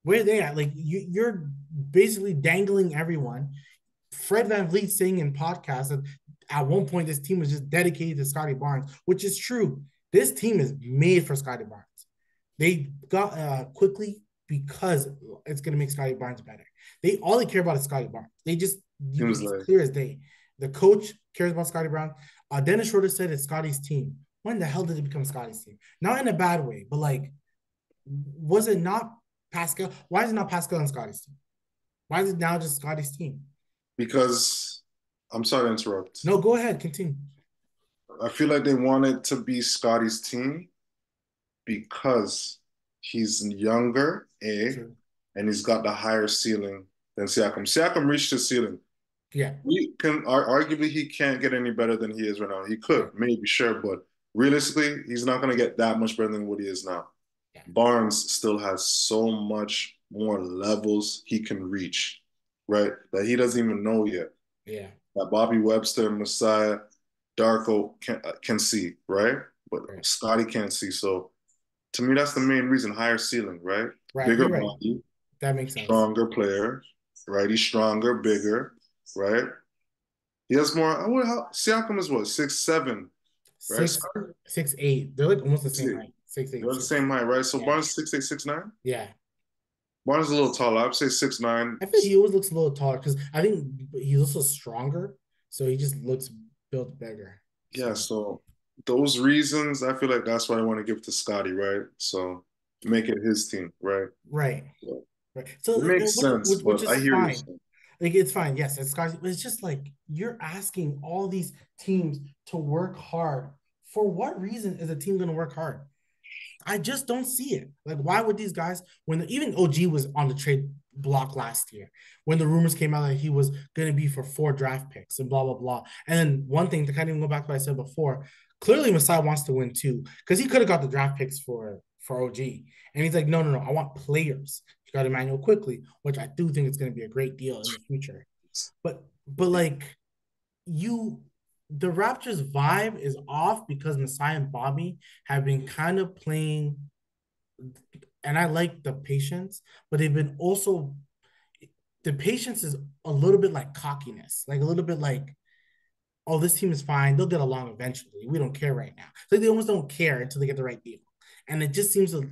Where are they at? Like you're basically dangling everyone. Fred Van Vliet saying in podcasts that at one point this team was just dedicated to Scotty Barnes, which is true. This team is made for Scotty Barnes. They got quickly because it's going to make Scotty Barnes better. They care about is Scotty Barnes. Seems It's like clear as day. The coach cares about Scotty Brown. Dennis Schroeder said it's Scotty's team. When the hell did it become Scotty's team? Not in a bad way, but like, was it not Pascal? Why is it not Pascal and Scotty's team? Why is it now just Scotty's team? because I'm sorry to interrupt. No, go ahead, continue. I feel like they wanted to be Scotty's team because he's younger, A, True. and he's got the higher ceiling than Siakam. Siakam reached his ceiling. Yeah, We can arguably he can't get any better than he is right now. He could, right. maybe, sure, but realistically, he's not going to get that much better than what he is now. Yeah, Barnes still has so much more levels he can reach, right? That he doesn't even know yet. yeah, That Bobby Webster, Messiah, Darko can see, right? But right. Scotty can't see. So to me, that's the main reason. Higher ceiling, right? Right. Bigger You're right. body, That makes sense. stronger player, right? He's stronger, bigger. right? He has more. Siakam is what 6'7", right? Six, 6'8". They're like almost the Six same eight. height. Six They're eight, the six. same height, right? So Yeah, Barnes 6'8", 6'9". yeah. Barnes is a little taller. I would say 6'9". I think he always looks a little taller because I think he's also stronger, so he just looks built bigger. Yeah, So so those reasons, I feel like that's why I want to give to Scotty, right? So make it his team, right? right, So right. So it makes sense, which but I is hear you fine. saying. Like it's fine. Yes, it's guys. It's just like you're asking all these teams to work hard. For what reason is a team going to work hard? I just don't see it. Like, why would these guys, even OG was on the trade block last year, when the rumors came out that he was going to be for 4 draft picks and blah, blah, blah. And then one thing to kind of even go back to what I said before, clearly Masai wants to win too, because he could have got the draft picks for OG. And he's like, no, no, no, I want players. You got Emmanuel quickly, which I do think it's going to be a great deal in the future. But like you the Raptors vibe is off because Masai and Bobby have been kind of playing, and I like the patience, but they've been also the patience is a little bit like cockiness, like a little bit like, oh, this team is fine. They'll get along eventually. We don't care right now. Like they almost don't care until they get the right deal. And it just seems to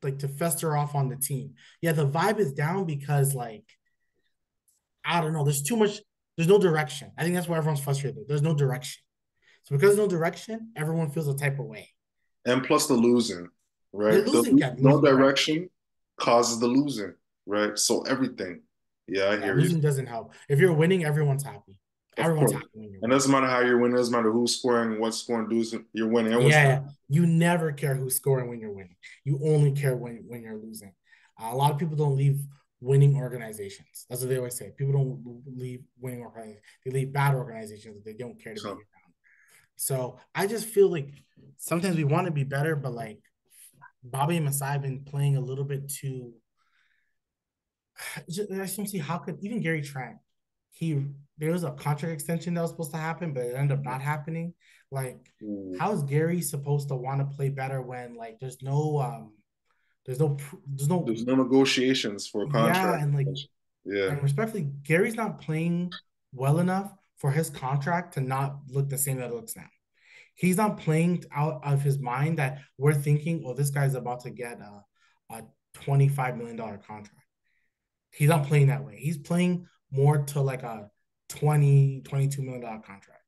like to fester off on the team. Yeah, the vibe is down because like I don't know, there's too much, there's no direction. I think that's why everyone's frustrated. There's no direction. So because there's no direction, everyone feels a type of way. And plus the losing, The right? The losing, yeah, no losing, you're right. direction causes the losing, right? So everything. Yeah, I Yeah, hear you. losing doesn't help. If you're winning, everyone's happy. Of Everyone's course. happy when you're And it winning. doesn't matter how you're winning, it doesn't matter who's scoring, what's scoring, dudes, you're winning. Everyone's Yeah, happy. yeah. You never care who's scoring when you're winning. You only care when you're losing. A lot of people don't leave winning organizations. That's what they always say. People don't leave winning organizations. They leave bad organizations that they don't care to be So around. So I just feel like sometimes we want to be better, but like Bobby and Masai have been playing a little bit too. I just don't see how could even Gary Trent. He there was a contract extension that was supposed to happen, but it ended up not happening. Like, mm, how is Gary supposed to want to play better when like there's no there's no negotiations for a yeah, contract. and like Yeah. and respectfully, Gary's not playing well enough for his contract to not look the same that it looks now. He's not playing out of his mind that we're thinking, oh, this guy's about to get a $25 million contract. He's not playing that way. He's playing more to like a 20, $22 million contract.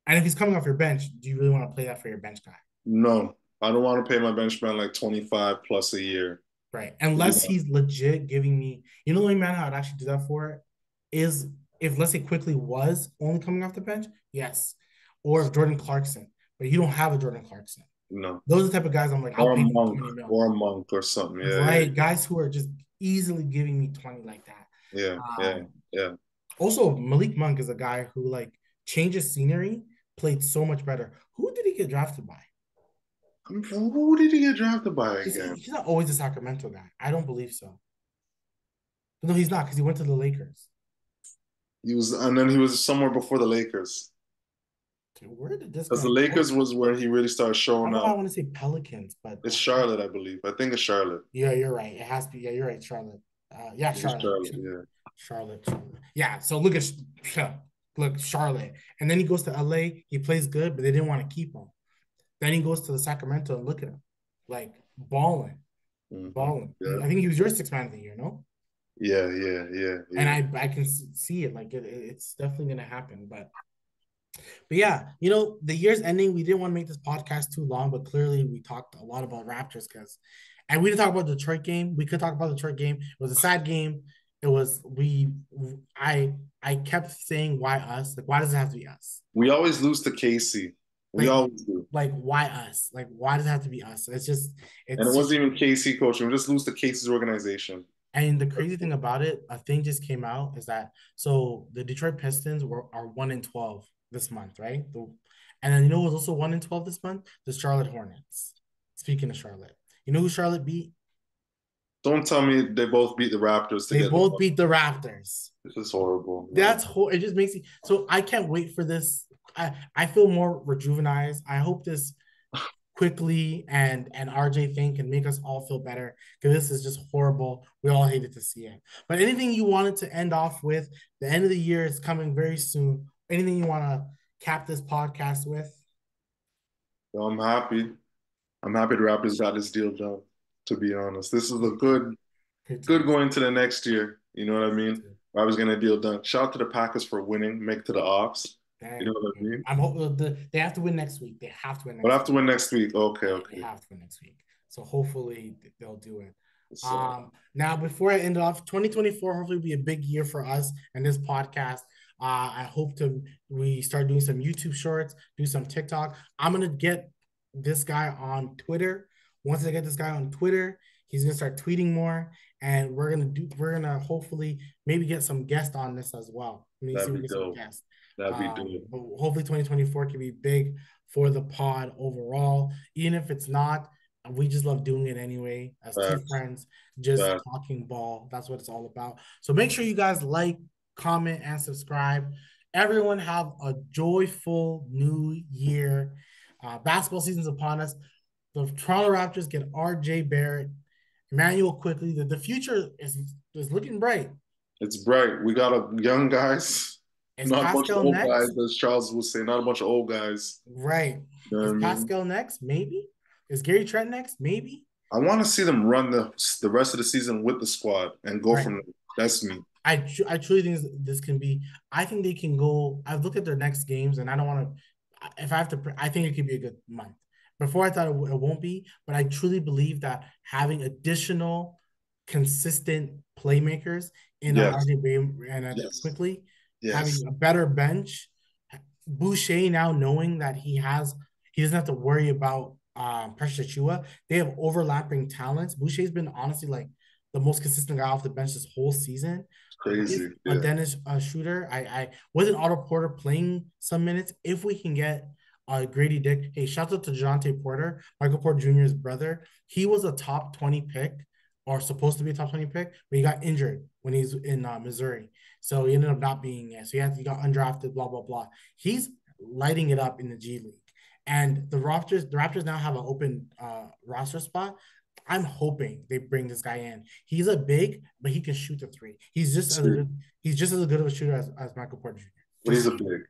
And if he's coming off your bench, do you really want to play that for your bench guy? No, I don't want to pay my bench man like 25 plus a year. Right. Unless he's legit giving me, the only man I would actually do that for is if, let's say, Quickly was only coming off the bench, yes. Or if Jordan Clarkson, but you don't have a Jordan Clarkson. No. Those are the type of guys I'm like, I'll Or a pay you monk, 20 mil. or a monk or something. Yeah, yeah, Right. Guys who are just easily giving me 20 like that. yeah, yeah, Um, yeah. Also, Malik Monk is a guy who like changes scenery, played so much better. Who did he get drafted by? Who did he get drafted by again? He's not always a Sacramento guy. I don't believe so. No, he's not because he went to the Lakers. He was, and then he was somewhere before the Lakers. Okay, where did this Because the guy go? Lakers was where he really started I showing don't know why I up. want to say Pelicans, but It's Charlotte, I believe. I think it's Charlotte. yeah, you're right. It has to be. Yeah, you're right. Charlotte. Yeah, It's Charlotte. Charlotte, yeah. Charlotte. Charlotte. Yeah. So look, Charlotte, and then he goes to LA. He plays good, but they didn't want to keep him. Then he goes to the Sacramento and look at him, like balling, balling. Yeah. I think he was your sixth man of the year, no? Yeah, yeah, yeah, And yeah. I can see it. Like it's definitely gonna happen. But yeah, the year's ending. We didn't want to make this podcast too long, but clearly we talked a lot about Raptors and we didn't talk about the Detroit game. We could talk about the Detroit game. It was a sad game. It was I kept saying why us? Like why does it have to be us? We always lose to KC. We Like always do. like why us? Like why does it have to be us? And it it's just wasn't even KC coaching. We just lose to KC's organization. and the crazy thing about it, a thing just came out is that so the Detroit Pistons are 1-12 this month, right? And then who's also 1-12 this month? The Charlotte Hornets. Speaking of Charlotte, you know who Charlotte beat? Don't tell me they both beat the Raptors to They get the both one. beat the Raptors. This is horrible, man. It just makes me so I can't wait for this. I feel more rejuvenized. I hope this. Quickly and RJ thing can make us all feel better because this is just horrible. We all hated to see it. But anything you wanted to end off with? The end of the year is coming very soon. Anything you want to cap this podcast with? So I'm happy. I'm happy the Raptors got this deal done. To be honest, this is a Me too. Good good too. going to the next year. You know what I Me mean? too. Raptors getting a deal done. Shout out to the Packers for winning, make it to the offs. You know Dang. what I mean? I'm hoping they have to win next week. They have to win But I next have week. to win next week. Okay, Yeah, they okay. have to win next week. So hopefully they'll do it. So Now before I end off, 2024 hopefully will be a big year for us and this podcast. I hope to we start doing some YouTube shorts, do some TikTok. I'm gonna get this guy on Twitter. Once I get this guy on Twitter, he's gonna start tweeting more, and we're gonna hopefully maybe get some guests on this as well. Maybe see that'd if we be get some dope. guests. That'd be dope. But hopefully 2024 can be big for the pod overall. Even if it's not, we just love doing it anyway as two Facts. friends just Facts. talking ball. That's what it's all about. So make sure you guys like, comment, and subscribe. Everyone have a joyful new year. Basketball season's upon us. The Toronto Raptors get RJ Barrett, Emmanuel quickly. The future is looking bright. It's bright. We got a young guys, Is not a bunch of Pascal old guys, next? as Charles would say, not a bunch of old guys. Right. You know what Is I mean? Pascal next? Maybe. Is Gary Trent next? Maybe. I want to see them run the rest of the season with the squad and go Right. from there. That's me. I truly think this can be. I think they can go. I've looked at their next games, and I don't want to. If I have to, I think it could be a good month. Before I thought it won't be, but I truly believe that having additional consistent playmakers in Yes. RJ Bam and Yes. quickly having Yes. a better bench, Boucher now knowing that he doesn't have to worry about Precious Achua. They have overlapping talents. Boucher's been honestly like the most consistent guy off the bench this whole season. It's With crazy. a Yeah. Dennis Shooter, I with an Otto Porter playing some minutes, if we can get Grady Dick. Hey, shout out to Jonte Porter, Michael Porter Jr.'s brother. He was a top 20 pick or supposed to be a top 20 pick, but he got injured when he's in Missouri. So he ended up not being it. So he got undrafted, blah, blah, blah. He's lighting it up in the G League. And the Raptors now have an open roster spot. I'm hoping they bring this guy in. He's a big, but he can shoot the three. Sweet. He's just as good of a shooter as Michael Porter Jr. But he's Just a big.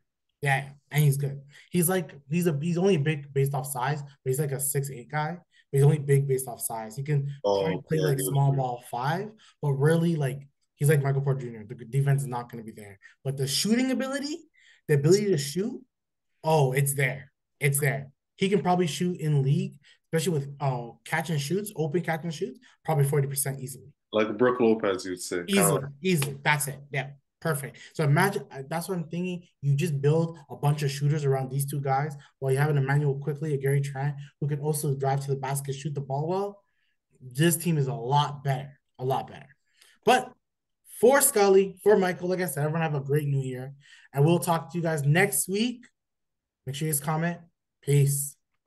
yeah, and he's good. He's only big based off size, but he's like a 6'8" guy. But he's only big based off size. He can Oh, probably play okay. I like get what small you mean. ball five, but really like he's like Michael Porter Jr. The defense is not going to be there, but the shooting ability, the ability to shoot, oh, it's there. It's there. He can probably shoot in league, especially with catch and shoots, open catch and shoots, probably 40% easily. Like Brooke Lopez, you'd say. Kind of Easily, easily. That's it. Yeah, perfect. So imagine that's what I'm thinking. You just build a bunch of shooters around these two guys while you have an Emmanuel quickly, a Gary Trent who can also drive to the basket, shoot the ball well. This team is a lot better, a lot better. But for Scully, for Michael, like I said, everyone have a great new year. And we'll talk to you guys next week. Make sure you guys comment. Peace.